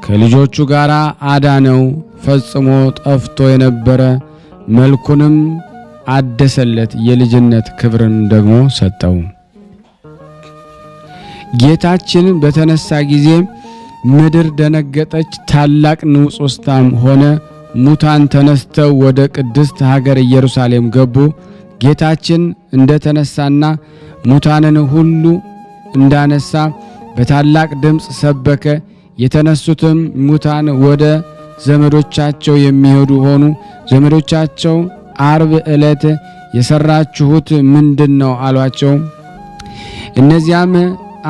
ከልጆቹ ጋር አዳነው። ፈጽሞ ጠፍቶ የነበረ መልኩንም አደሰለት፣ የልጅነት ክብርን ደግሞ ሰጠው። ጌታችን በተነሳ ጊዜ ምድር ደነገጠች፣ ታላቅ ንውጽውጽታም ሆነ። ሙታን ተነስተው ወደ ቅድስት ሀገር ኢየሩሳሌም ገቡ። ጌታችን እንደተነሳና ሙታንን ሁሉ እንዳነሳ በታላቅ ድምፅ ሰበከ። የተነሱትም ሙታን ወደ ዘመዶቻቸው የሚሄዱ ሆኑ። ዘመዶቻቸው አርብ ዕለት የሰራችሁት ምንድነው አሏቸው። እነዚያም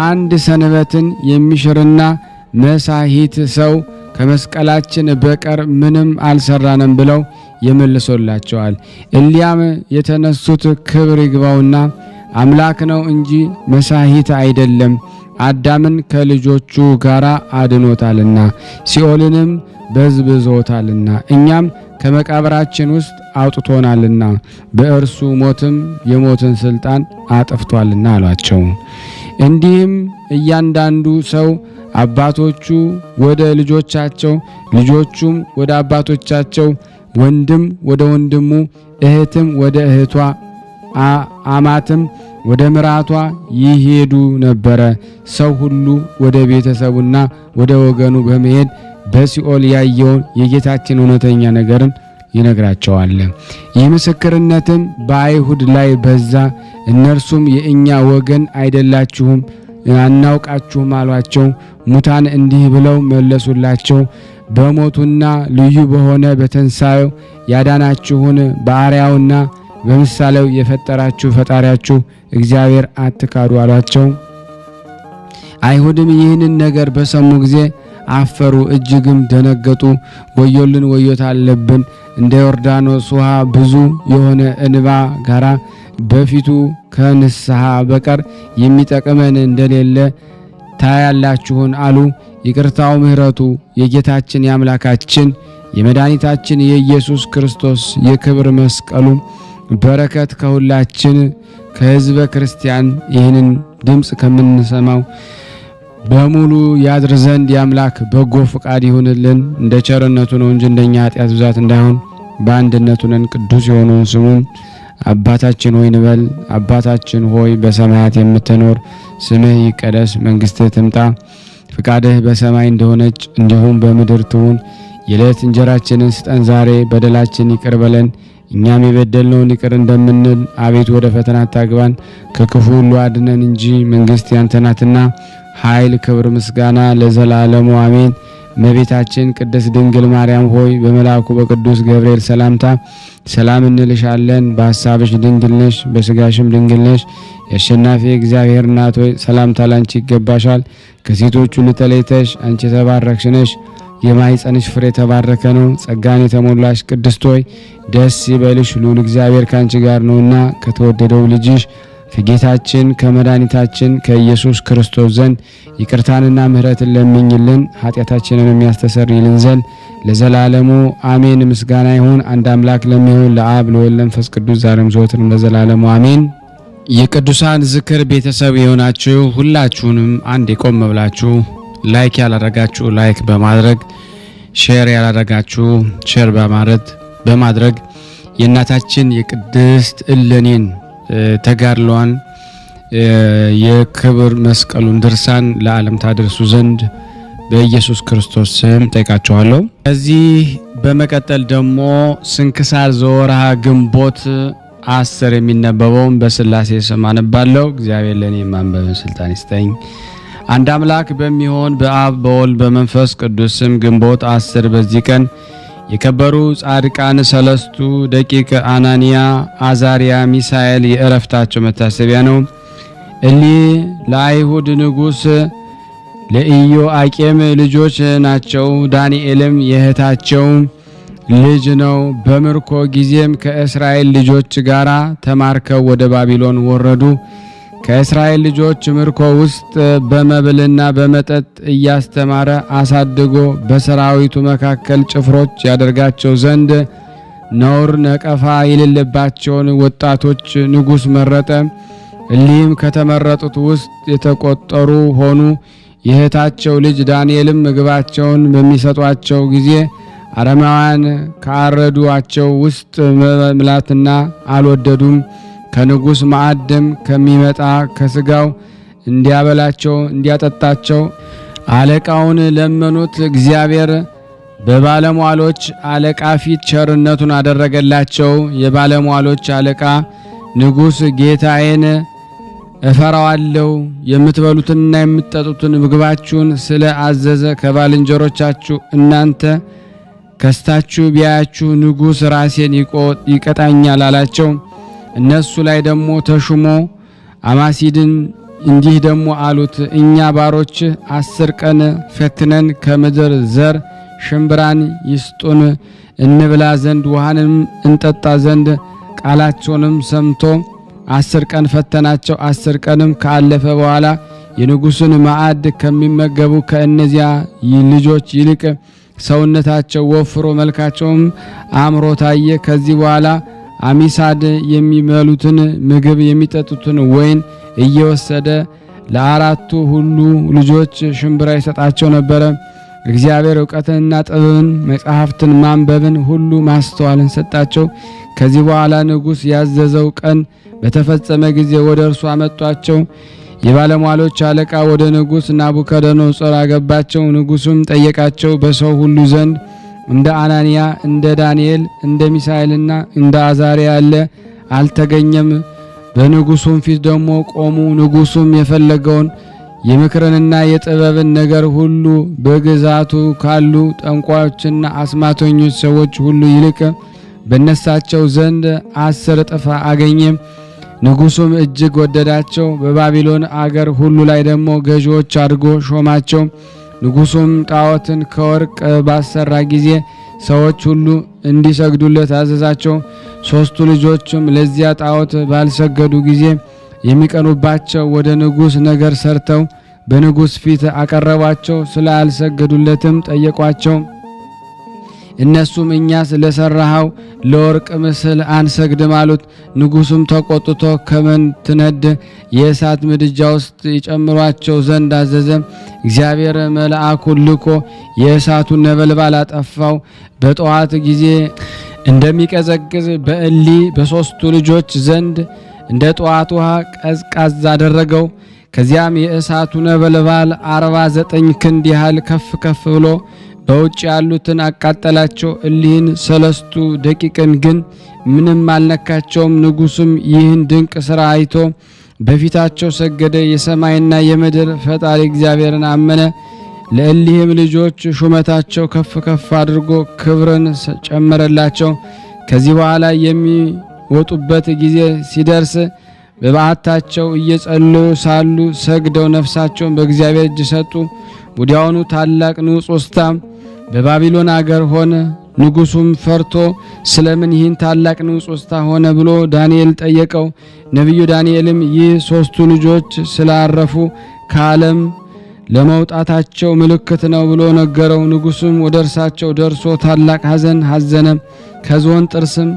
አንድ ሰንበትን የሚሽርና መሳሂት ሰው ከመስቀላችን በቀር ምንም አልሰራንም ብለው ይመልሶላቸዋል። እሊያም የተነሱት ክብር ይግባውና አምላክ ነው እንጂ መሳሂት አይደለም፣ አዳምን ከልጆቹ ጋር አድኖታልና ሲኦልንም በዝብዞታልና እኛም ከመቃብራችን ውስጥ አውጥቶናልና በእርሱ ሞትም የሞትን ስልጣን አጥፍቷልና አሏቸው። እንዲህም እያንዳንዱ ሰው አባቶቹ ወደ ልጆቻቸው፣ ልጆቹም ወደ አባቶቻቸው፣ ወንድም ወደ ወንድሙ፣ እህትም ወደ እህቷ፣ አማትም ወደ ምራቷ ይሄዱ ነበረ። ሰው ሁሉ ወደ ቤተሰቡና ወደ ወገኑ በመሄድ በሲኦል ያየውን የጌታችን እውነተኛ ነገርን ይነግራቸዋል። ይህ ምስክርነትም በአይሁድ ላይ በዛ። እነርሱም የእኛ ወገን አይደላችሁም፣ አናውቃችሁም አሏቸው። ሙታን እንዲህ ብለው መለሱላቸው፣ በሞቱና ልዩ በሆነ በትንሣኤው ያዳናችሁን በአርአያውና በምሳሌው የፈጠራችሁ ፈጣሪያችሁ እግዚአብሔር አትካዱ አሏቸው። አይሁድም ይህንን ነገር በሰሙ ጊዜ አፈሩ፣ እጅግም ደነገጡ። ወዮልን፣ ወዮታ አለብን! እንደ ዮርዳኖስ ውሃ ብዙ የሆነ እንባ ጋራ በፊቱ ከንስሐ በቀር የሚጠቅመን እንደሌለ ታያላችሁን አሉ። ይቅርታው ምሕረቱ የጌታችን የአምላካችን የመድኃኒታችን የኢየሱስ ክርስቶስ የክብር መስቀሉ በረከት ከሁላችን ከሕዝበ ክርስቲያን ይህንን ድምፅ ከምንሰማው በሙሉ ያድር ዘንድ የአምላክ በጎ ፈቃድ ይሁንልን። እንደ ቸርነቱ ነው እንጂ እንደኛ ኃጢአት ብዛት እንዳይሆን በአንድነቱ ነን። ቅዱስ የሆነውን ስሙን አባታችን ሆይ እንበል። አባታችን ሆይ በሰማያት የምትኖር ስምህ ይቀደስ፣ መንግስትህ ትምጣ፣ ፍቃድህ በሰማይ እንደሆነች እንዲሁም በምድር ትሁን። የዕለት እንጀራችንን ስጠን ዛሬ፣ በደላችን ይቅር በለን እኛም የበደልነውን ይቅር እንደምንል፣ አቤቱ ወደ ፈተና አታግባን ከክፉ ሁሉ አድነን እንጂ መንግስት ያንተ ናትና ኃይል፣ ክብር፣ ምስጋና ለዘላለሙ አሜን። እመቤታችን ቅድስት ድንግል ማርያም ሆይ በመልአኩ በቅዱስ ገብርኤል ሰላምታ ሰላም እንልሻለን። በሐሳብሽ ድንግል ነሽ፣ በስጋሽም ድንግል ነሽ። የአሸናፊ እግዚአብሔር እናት ሆይ ሰላምታ ላንቺ ይገባሻል። ከሴቶች ሁሉ ተለይተሽ አንቺ የተባረክሽ ነሽ፣ የማኅፀንሽ ፍሬ የተባረከ ነው። ጸጋን የተሞላሽ ቅድስት ሆይ ደስ ይበልሽ፣ ልዑል እግዚአብሔር ካንቺ ጋር ነውና ከተወደደው ልጅሽ ከጌታችን ከመድኃኒታችን ከኢየሱስ ክርስቶስ ዘንድ ይቅርታንና ምሕረትን ለምኝልን ኃጢአታችንን የሚያስተሰርይልን ዘንድ ለዘላለሙ አሜን። ምስጋና ይሁን አንድ አምላክ ለሚሆን ለአብ ለወልድ ለመንፈስ ቅዱስ ዛሬም ዘወትርም ለዘላለሙ አሜን። የቅዱሳን ዝክር ቤተሰብ የሆናችሁ ሁላችሁንም አንድ የቆም ብላችሁ ላይክ ያላረጋችሁ ላይክ በማድረግ ሼር ያላረጋችሁ ሼር በማድረግ የእናታችን የቅድስት እሌኒን ተጋድሏን የክብር መስቀሉን ድርሳን ለዓለም ታደርሱ ዘንድ በኢየሱስ ክርስቶስ ስም ጠይቃችኋለሁ። ከዚህ በመቀጠል ደግሞ ስንክሳር ዘወርሃ ግንቦት 10 የሚነበበውን በስላሴ ስም አነባለሁ። እግዚአብሔር ለኔ ማንበብን ስልጣን ይስጠኝ። አንድ አምላክ በሚሆን በአብ በወልድ በመንፈስ ቅዱስ ስም ግንቦት 10 በዚህ ቀን የከበሩ ጻድቃን ሰለስቱ ደቂቅ አናንያ፣ አዛሪያ፣ ሚሳኤል የእረፍታቸው መታሰቢያ ነው። እሊህ ለአይሁድ ንጉሥ ለኢዮአቄም ልጆች ናቸው። ዳንኤልም የእህታቸው ልጅ ነው። በምርኮ ጊዜም ከእስራኤል ልጆች ጋር ተማርከው ወደ ባቢሎን ወረዱ። ከእስራኤል ልጆች ምርኮ ውስጥ በመብልና በመጠጥ እያስተማረ አሳድጎ በሰራዊቱ መካከል ጭፍሮች ያደርጋቸው ዘንድ ነውር ነቀፋ የሌለባቸውን ወጣቶች ንጉሥ መረጠ። እሊህም ከተመረጡት ውስጥ የተቆጠሩ ሆኑ። የእህታቸው ልጅ ዳንኤልም ምግባቸውን በሚሰጧቸው ጊዜ አረማውያን ካረዷቸው ውስጥ መብላትና አልወደዱም። ከንጉሥ ማዕድም ከሚመጣ ከስጋው እንዲያበላቸው እንዲያጠጣቸው አለቃውን ለመኑት። እግዚአብሔር በባለሟሎች አለቃ ፊት ቸርነቱን አደረገላቸው። የባለሟሎች አለቃ ንጉሥ ጌታዬን እፈራዋለሁ፣ የምትበሉትንና የምትጠጡትን ምግባችሁን ስለ አዘዘ ከባልንጀሮቻችሁ እናንተ ከስታችሁ ቢያያችሁ ንጉሥ ራሴን ይቀጣኛል አላቸው። እነሱ ላይ ደግሞ ተሹሞ አማሲድን እንዲህ ደግሞ አሉት፣ እኛ ባሮች 10 ቀን ፈትነን ከምድር ዘር ሽምብራን ይስጡን እንብላ ዘንድ ውሃንም እንጠጣ ዘንድ ቃላቸውንም ሰምቶ 10 ቀን ፈተናቸው። 10 ቀንም ካለፈ በኋላ የንጉሥን ማዕድ ከሚመገቡ ከእነዚያ ልጆች ይልቅ ሰውነታቸው ወፍሮ መልካቸውም አምሮ ታየ። ከዚህ በኋላ አሚሳድ የሚበሉትን ምግብ የሚጠጡትን ወይን እየወሰደ ለአራቱ ሁሉ ልጆች ሽምብራ ይሰጣቸው ነበረ። እግዚአብሔር ዕውቀትንና ጥበብን መጻሕፍትን ማንበብን ሁሉ ማስተዋልን ሰጣቸው። ከዚህ በኋላ ንጉሥ ያዘዘው ቀን በተፈጸመ ጊዜ ወደ እርሱ አመጧቸው። የባለሟሎች አለቃ ወደ ንጉሥ ናቡከደነፆር አገባቸው። ንጉሡም ጠየቃቸው። በሰው ሁሉ ዘንድ እንደ አናንያ እንደ ዳንኤል እንደ ሚሳኤልና እንደ አዛሪያ ያለ አልተገኘም። በንጉሡም ፊት ደግሞ ቆሙ። ንጉሡም የፈለገውን የምክርንና የጥበብን ነገር ሁሉ በግዛቱ ካሉ ጠንቋዮችና አስማተኞች ሰዎች ሁሉ ይልቅ በነሳቸው ዘንድ 10 እጥፍ አገኘ። ንጉሡም እጅግ ወደዳቸው። በባቢሎን አገር ሁሉ ላይ ደግሞ ገዢዎች አድርጎ ሾማቸው። ንጉሡም ጣዖትን ከወርቅ ባሰራ ጊዜ ሰዎች ሁሉ እንዲሰግዱለት አዘዛቸው። ሦስቱ ልጆችም ለዚያ ጣዖት ባልሰገዱ ጊዜ የሚቀኑባቸው ወደ ንጉሥ ነገር ሰርተው በንጉሥ ፊት አቀረቧቸው። ስላልሰገዱለትም ጠየቋቸው። እነሱም እኛስ ለሰራኸው ለወርቅ ምስል አንሰግድም አሉት። ንጉሡም ተቆጥቶ ከምትነድ የእሳት ምድጃ ውስጥ ይጨምሯቸው ዘንድ አዘዘ። እግዚአብሔር መልአኩን ልኮ የእሳቱን ነበልባል አጠፋው። በጠዋት ጊዜ እንደሚቀዘቅዝ በእሊ በሦስቱ ልጆች ዘንድ እንደ ጠዋት ውሃ ቀዝቃዛ አደረገው። ከዚያም የእሳቱ ነበልባል 49 ክንድ ያህል ከፍ ከፍ ብሎ በውጭ ያሉትን አቃጠላቸው። እሊህን 3 ደቂቅን ግን ምንም አልነካቸውም። ንጉሡም ይህን ድንቅ ሥራ አይቶ በፊታቸው ሰገደ። የሰማይና የምድር ፈጣሪ እግዚአብሔርን አመነ። ለእሊህም ልጆች ሹመታቸው ከፍ ከፍ አድርጎ ክብርን ጨመረላቸው። ከዚህ በኋላ የሚወጡበት ጊዜ ሲደርስ በበዓታቸው እየጸለዩ ሳሉ ሰግደው ነፍሳቸውን በእግዚአብሔር እጅ ሰጡ። ወዲያውኑ ታላቅ ንውጽ ውስታ በባቢሎን አገር ሆነ። ንጉሡም ፈርቶ ስለምን ይህን ታላቅ ንውጽ ውስታ ሆነ ብሎ ዳንኤል ጠየቀው። ነቢዩ ዳንኤልም ይህ 3ቱ ልጆች ስላረፉ ከዓለም ለመውጣታቸው ምልክት ነው ብሎ ነገረው። ንጉሡም ወደ እርሳቸው ደርሶ ታላቅ ሐዘን ሐዘነ። ከዝሆን ጥርስም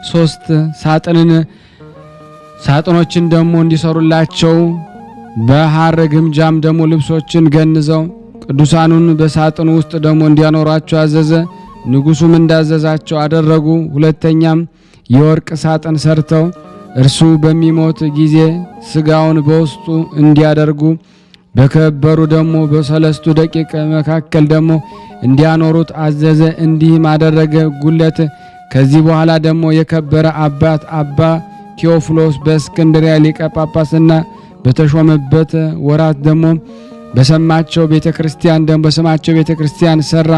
3 ሳጥኖችን ደሞ እንዲሰሩላቸው በሐር ግምጃም ደሞ ልብሶችን ገንዘው ቅዱሳኑን በሳጥኑ ውስጥ ደሞ እንዲያኖራቸው አዘዘ። ንጉሡም እንዳዘዛቸው አደረጉ። ሁለተኛም የወርቅ ሳጥን ሰርተው እርሱ በሚሞት ጊዜ ስጋውን በውስጡ እንዲያደርጉ በከበሩ ደሞ በ3 ደቂቅ መካከል ደሞ እንዲያኖሩት አዘዘ። እንዲህም አደረገ። ጉለት ከዚህ በኋላ ደሞ የከበረ አባት አባ ቴዎፍሎስ በእስክንድርያ ሊቀ ጳጳስና በተሾመበት ወራት ደሞ በስማቸው ቤተክርስቲያን ሰራ።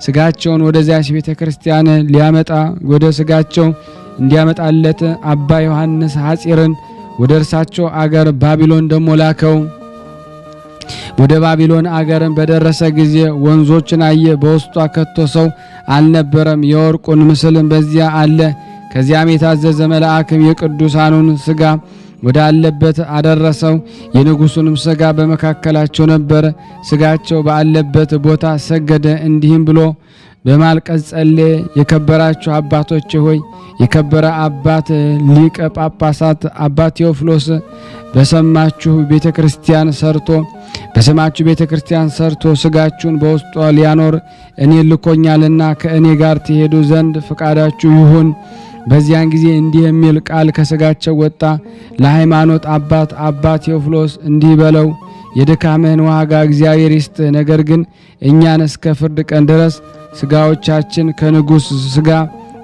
ስጋቸውን ወደዚያች ቤተክርስቲያን ሊያመጣ ወደ ስጋቸው እንዲያመጣለት አባ ዮሐንስ ሐጺርን ወደ እርሳቸው አገር ባቢሎን ደሞ ላከው። ወደ ባቢሎን አገርን በደረሰ ጊዜ ወንዞችን አየ። በውስጧ ከቶ ሰው አልነበረም። የወርቁን ምስልም በዚያ አለ። ከዚያም የታዘዘ መልአክም የቅዱሳኑን ስጋ ወደ አለበት አደረሰው። የንጉሡንም ስጋ በመካከላቸው ነበረ። ስጋቸው ባለበት ቦታ ሰገደ። እንዲህም ብሎ በማልቀስ ጸለየ። የከበራችሁ አባቶች ሆይ የከበረ አባት ሊቀ ጳጳሳት አባ ቴዎፍሎስ በስማችሁ ቤተክርስቲያን ሰርቶ ስጋችሁን በውስጧ ሊያኖር እኔ ልኮኛልና ከእኔ ጋር ትሄዱ ዘንድ ፍቃዳችሁ ይሁን። በዚያን ጊዜ እንዲህ የሚል ቃል ከስጋቸው ወጣ። ለሃይማኖት አባት አባ ቴዎፍሎስ እንዲህ በለው፣ የድካምህን ዋጋ እግዚአብሔር ይስጥ። ነገር ግን እኛን እስከ ፍርድ ቀን ድረስ ስጋዎቻችን ከንጉሥ ስጋ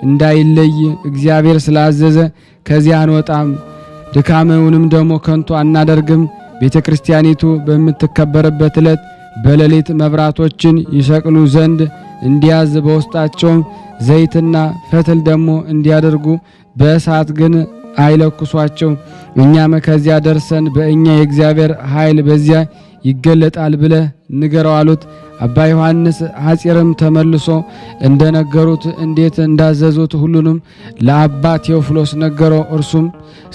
እንዳይለይ እግዚአብሔር ስላዘዘ ከዚያ አንወጣም። ድካምህንም ደግሞ ከንቱ አናደርግም። ቤተክርስቲያኒቱ በምትከበርበት ዕለት በሌሊት መብራቶችን ይሰቅሉ ዘንድ እንዲያዝ በውስጣቸውም ዘይትና ፈትል ደግሞ እንዲያደርጉ በእሳት ግን አይለኩሷቸው። እኛም ከዚያ ደርሰን በእኛ የእግዚአብሔር ኃይል በዚያ ይገለጣል ብለህ ንገረው አሉት። አባ ዮሐንስ ሐጺርም ተመልሶ እንደነገሩት እንዴት እንዳዘዙት ሁሉንም ለአባ ቴዎፍሎስ ነገረው። እርሱም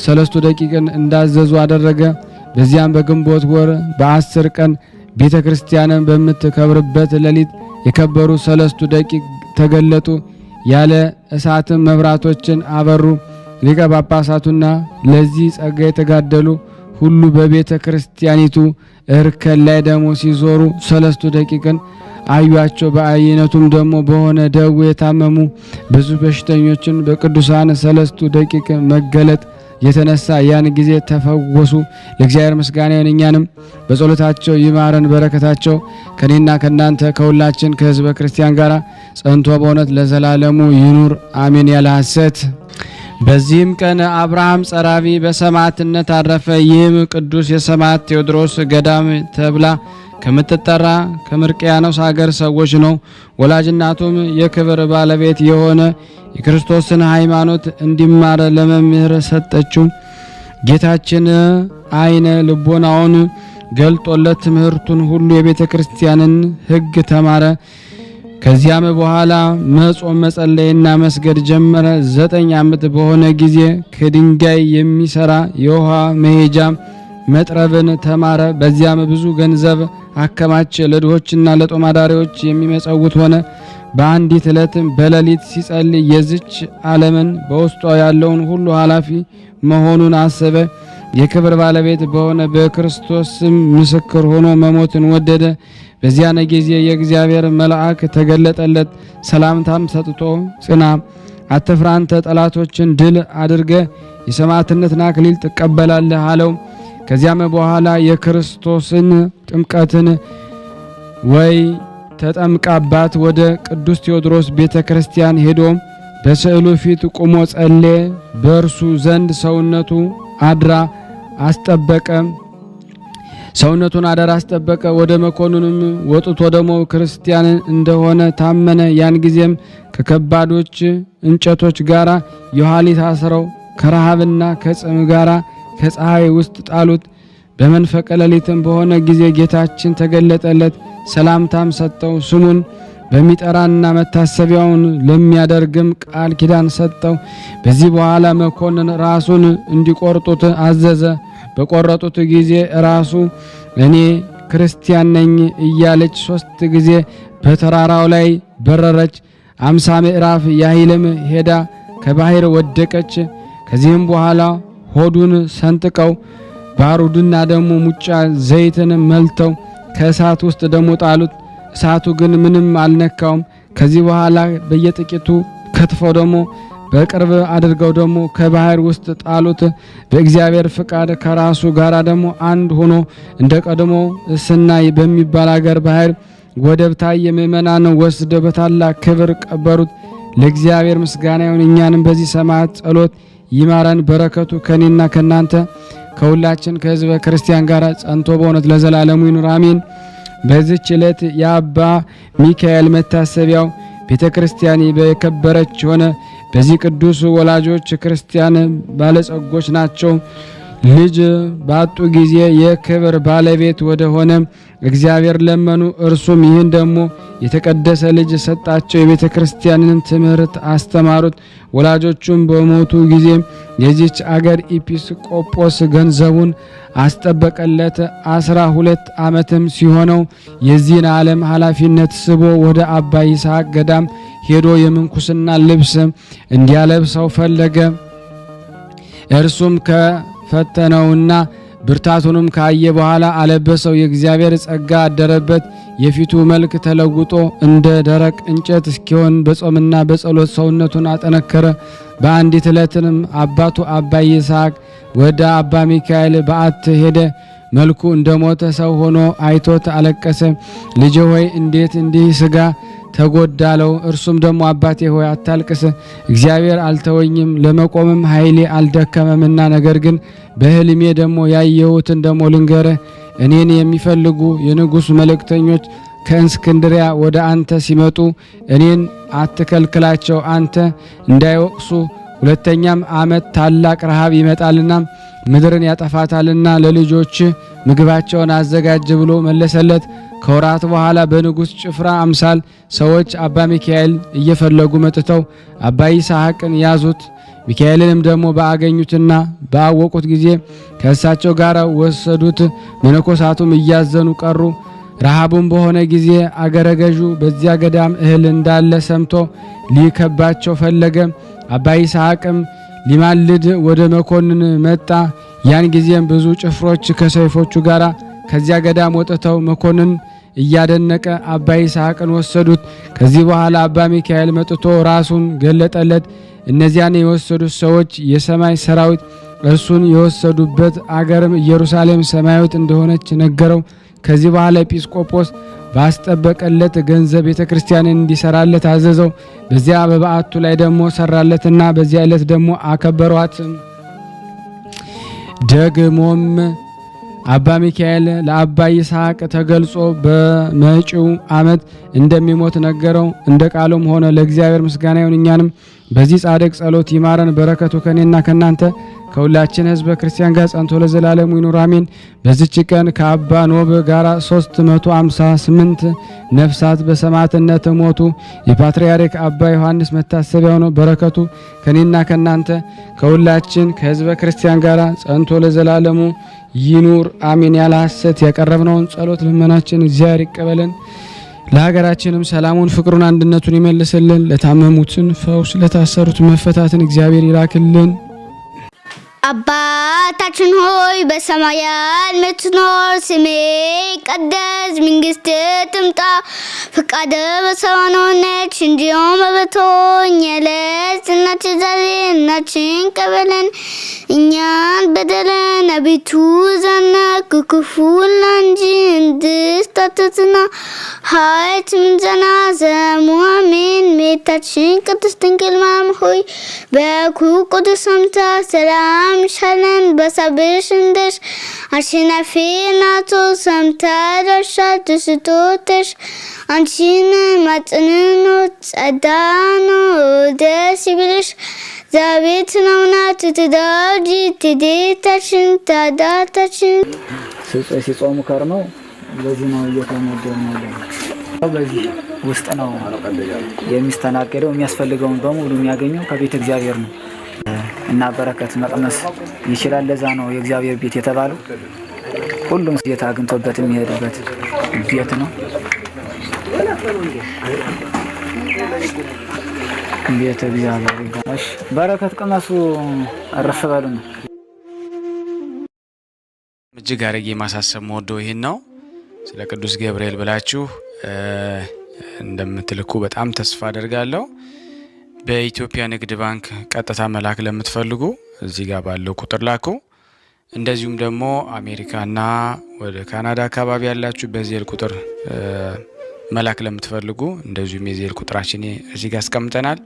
3 ደቂቅን እንዳዘዙ አደረገ። በዚያም በግንቦት ወር በ10 ቀን ቤተ ክርስቲያንን በምትከብርበት ሌሊት የከበሩ 3 ደቂቅ ተገለጡ። ያለ እሳትም መብራቶችን አበሩ። ሊቀ ጳጳሳቱና ለዚህ ጸጋ የተጋደሉ ሁሉ በቤተ ክርስቲያኒቱ እርከን ላይ ደሞ ሲዞሩ 3 ደቂቅን አዩአቸው። በአይነቱም ደሞ በሆነ ደዌ የታመሙ ብዙ በሽተኞችን በቅዱሳን 3 ደቂቅ መገለጥ የተነሳ ያን ጊዜ ተፈወሱ። ለእግዚአብሔር ምስጋና ይሁን፣ እኛንም በጸሎታቸው ይማረን። በረከታቸው ከኔና ከናንተ ከሁላችን ከሕዝበ ክርስቲያን ጋር ጸንቶ በእውነት ለዘላለሙ ይኑር አሜን። ያለ ሐሰት። በዚህም ቀን አብርሃም ጸራቢ በሰማዕትነት አረፈ። ይህም ቅዱስ የሰማዕት ቴዎድሮስ ገዳም ተብላ ከምትጠራ ከምርቅያኖስ ሀገር ሰዎች ነው። ወላጅናቱም የክብር ባለቤት የሆነ የክርስቶስን ሃይማኖት እንዲማር ለመምህር ሰጠችው። ጌታችን አይነ ልቦናውን ገልጦለት ትምህርቱን ሁሉ የቤተ ክርስቲያንን ሕግ ተማረ። ከዚያም በኋላ መጾም መጸለይና መስገድ ጀመረ። 9 ዓመት በሆነ ጊዜ ከድንጋይ የሚሰራ የውሃ መሄጃ መጥረብን ተማረ። በዚያም ብዙ ገንዘብ አከማቸ። ለድሆችና ለጦም አዳሪዎች የሚመጸውት ሆነ። በአንዲት ዕለትም በሌሊት ሲጸልይ የዚች ዓለምን በውስጧ ያለውን ሁሉ ኃላፊ መሆኑን አሰበ። የክብር ባለቤት በሆነ በክርስቶስ ስም ምስክር ሆኖ መሞትን ወደደ። በዚያን ጊዜ የእግዚአብሔር መልአክ ተገለጠለት። ሰላምታም ሰጥቶ ጽና፣ አትፍራ፣ አንተ ጠላቶችን ድል አድርገ የሰማዕትነትን አክሊል ትቀበላለህ አለው። ከዚያም በኋላ የክርስቶስን ጥምቀትን ወይ ተጠምቃባት ወደ ቅዱስ ቴዎድሮስ ቤተክርስቲያን ሄዶ በስዕሉ ፊት ቆሞ ጸለየ። በእርሱ ዘንድ ሰውነቱን አደራ አስጠበቀ። ወደ መኮንኑም ወጥቶ ደግሞ ክርስቲያን እንደሆነ ታመነ። ያን ጊዜም ከከባዶች እንጨቶች ጋራ የኋሊት አስረው ከረሃብና ከጽም ጋራ ከፀሐይ ውስጥ ጣሉት። በመንፈቀ ሌሊትም በሆነ ጊዜ ጌታችን ተገለጠለት፣ ሰላምታም ሰጠው። ስሙን በሚጠራና መታሰቢያውን ለሚያደርግም ቃል ኪዳን ሰጠው። በዚህ በኋላ መኮንን ራሱን እንዲቆርጡት አዘዘ። በቆረጡት ጊዜ ራሱ እኔ ክርስቲያን ነኝ እያለች 3 ጊዜ በተራራው ላይ በረረች። 50 ምዕራፍ ያህልም ሄዳ ከባህር ወደቀች። ከዚህም በኋላ ሆዱን ሰንጥቀው ባሩድና ደሞ ሙጫ ዘይትን መልተው ከእሳት ውስጥ ደሞ ጣሉት። እሳቱ ግን ምንም አልነካውም። ከዚህ በኋላ በየጥቂቱ ከትፈው ደሞ በቅርብ አድርገው ደሞ ከባህር ውስጥ ጣሉት። በእግዚአብሔር ፍቃድ ከራሱ ጋር ደሞ አንድ ሆኖ እንደ ቀድሞ እስናይ በሚባል አገር ባህር ወደብ ታየ። ምእመናን ወስደው በታላቅ ክብር ቀበሩት። ለእግዚአብሔር ምስጋና ይሁን። እኛንም በዚህ ሰማዕት ጸሎት ይማረን። በረከቱ ከኔና ከናንተ ከሁላችን ከሕዝበ ክርስቲያን ጋር ጸንቶ በእውነት ለዘላለሙ ይኑር አሜን። በዚህች ዕለት የአባ ሚካኤል መታሰቢያው ቤተ ክርስቲያን በከበረች ሆነ። በዚህ ቅዱስ ወላጆች ክርስቲያን ባለጸጎች ናቸው። ልጅ ባጡ ጊዜ የክብር ባለቤት ወደ ሆነ እግዚአብሔር ለመኑ። እርሱም ይህን ደግሞ የተቀደሰ ልጅ ሰጣቸው። የቤተ ክርስቲያንን ትምህርት አስተማሩት። ወላጆቹም በሞቱ ጊዜ የዚች አገር ኢጲስቆጶስ ገንዘቡን አስጠበቀለት። 12 ዓመትም ሲሆነው የዚህን ዓለም ኃላፊነት ስቦ ወደ አባ ይስሐቅ ገዳም ሄዶ የምንኩስና ልብስ እንዲያለብሰው ፈለገ። እርሱም ከፈተነውና ብርታቱንም ካየ በኋላ አለበሰው። የእግዚአብሔር ጸጋ አደረበት። የፊቱ መልክ ተለውጦ እንደ ደረቅ እንጨት እስኪሆን በጾምና በጸሎት ሰውነቱን አጠነከረ። በአንዲት ዕለትም አባቱ አባ ይስሐቅ ወደ አባ ሚካኤል በዓት ሄደ። መልኩ እንደ ሞተ ሰው ሆኖ አይቶት አለቀሰ። ልጄ ሆይ እንዴት እንዲህ ስጋ ተጎዳለው? እርሱም ደግሞ አባቴ ሆይ አታልቅስ፣ እግዚአብሔር አልተወኝም፣ ለመቆምም ኃይሌ አልደከመምና፣ ነገር ግን በሕልሜ ደግሞ ያየሁትን ደግሞ ልንገርህ። እኔን የሚፈልጉ የንጉሥ መልእክተኞች ከእስክንድሪያ ወደ አንተ ሲመጡ እኔን አትከልክላቸው፣ አንተ እንዳይወቅሱ። 2ኛም ዓመት ታላቅ ረሃብ ይመጣልና ምድርን ያጠፋታልና ለልጆች ምግባቸውን አዘጋጅ ብሎ መለሰለት። ከወራት በኋላ በንጉሥ ጭፍራ አምሳል ሰዎች አባ ሚካኤል እየፈለጉ መጥተው አባ ይስሐቅን ያዙት። ሚካኤልንም ደግሞ ባገኙትና ባወቁት ጊዜ ከእሳቸው ጋር ወሰዱት። መነኮሳቱም እያዘኑ ቀሩ። ረሃቡም በሆነ ጊዜ አገረ ገዡ በዚያ ገዳም እህል እንዳለ ሰምቶ ሊከባቸው ፈለገ። አባ ይስሐቅም ሊማልድ ወደ መኮንን መጣ። ያን ጊዜም ብዙ ጭፍሮች ከሰይፎቹ ጋር ከዚያ ገዳም ወጥተው መኮንን እያደነቀ አባ ይስሐቅን ወሰዱት። ከዚህ በኋላ አባ ሚካኤል መጥቶ ራሱን ገለጠለት። እነዚያን የወሰዱት ሰዎች የሰማይ ሰራዊት፣ እርሱን የወሰዱበት አገርም ኢየሩሳሌም ሰማያዊት እንደሆነች ነገረው። ከዚህ በኋላ ኤጲስቆጶስ ባስጠበቀለት ገንዘብ ቤተ ክርስቲያንን እንዲሰራለት አዘዘው። በዚያ በበዓቱ ላይ ደግሞ ሰራለትና በዚያ ዕለት ደግሞ አከበሯት። ደግሞም አባ ሚካኤል ለአባ ይስሐቅ ተገልጾ በመጪው ዓመት እንደሚሞት ነገረው። እንደ ቃሉም ሆነ። ለእግዚአብሔር ምስጋና ይሁን። እኛንም በዚህ ጻድቅ ጸሎት ይማረን። በረከቱ ከኔና ከናንተ ከሁላችን ሕዝበ ክርስቲያን ጋር ጸንቶ ለዘላለሙ ይኑር አሜን። በዚች ቀን ከአባ ኖብ ጋር 358 ነፍሳት በሰማዕትነት ሞቱ። የፓትርያርክ አባ ዮሐንስ መታሰቢያው ነው። በረከቱ ከኔና ከናንተ ከሁላችን ከሕዝበ ክርስቲያን ጋር ጸንቶ ለዘላለሙ ይኑር አሜን። ያለ ሐሰት ያቀረብነውን ጸሎት ልመናችን እግዚአብሔር ይቀበለን። ለሀገራችንም ሰላሙን፣ ፍቅሩን፣ አንድነቱን ይመልስልን። ለታመሙትን ፈውስ፣ ለታሰሩት መፈታትን እግዚአብሔር ይላክልን። አባታችን ሆይ በሰማያት የምትኖር፣ ስምህ ይቀደስ፣ መንግስትህ ትምጣ፣ ፈቃድህ በሰማይ እንደሆነች እንዲሁም በምድር የዕለት እንጀራችንን ዛሬ ስጠን፣ በደላችንን እኛን በደለን አቤቱ ዘናግ ክፉ እንጂ እንድታተትና ኃይል ምስጋና ዘላለሙ አሜን። እመቤታችን ቅድስት ድንግል ማርያም ሆይ በኩሩ ቅዱስ ሰላምታ ሰላም ሻለን። በሳብሽ እንደሽ አሸናፊ ናቶ ሰምታ ደርሻ ደስቶተሽ አንቺን ማጽንኖ ጸዳኖ ደስ ይበልሽ ዛቤት ነውና ትትዳጂ ትዴታችን ታዳታችን ሲጾሙ ከርመው በዚህ ነው እየተመደቡ ነው። በዚህ ውስጥ ነው የሚስተናገደው። የሚያስፈልገውን በሙሉ የሚያገኘው ከቤተ እግዚአብሔር ነው እና በረከት መቅመስ ይችላል። ለዛ ነው የእግዚአብሔር ቤት የተባለው። ሁሉም ጌታ አግኝቶበት የሚሄድበት ቤት ነው። ቤተ እግዚአብሔር ይባላል። በረከት ቅመሱ፣ እረፍ በሉ ነው። እጅግ አድርጌ ማሳሰብ መወደው ይህን ነው። ስለ ቅዱስ ገብርኤል ብላችሁ እንደምትልኩ በጣም ተስፋ አደርጋለሁ። በኢትዮጵያ ንግድ ባንክ ቀጥታ መላክ ለምትፈልጉ እዚህ ጋር ባለው ቁጥር ላኩ። እንደዚሁም ደግሞ አሜሪካና ወደ ካናዳ አካባቢ ያላችሁ በዜል ቁጥር መላክ ለምትፈልጉ እንደዚሁም የዜል ቁጥራችን እዚህ ጋር አስቀምጠናል።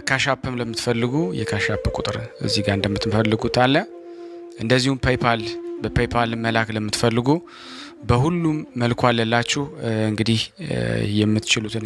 ካሻፕም ለምትፈልጉ የካሻፕ ቁጥር እዚህ ጋር እንደምትፈልጉት አለ። እንደዚሁም ፔይፓል በፔይፓል መላክ ለምትፈልጉ በሁሉም መልኩ አለላችሁ። እንግዲህ የምትችሉትን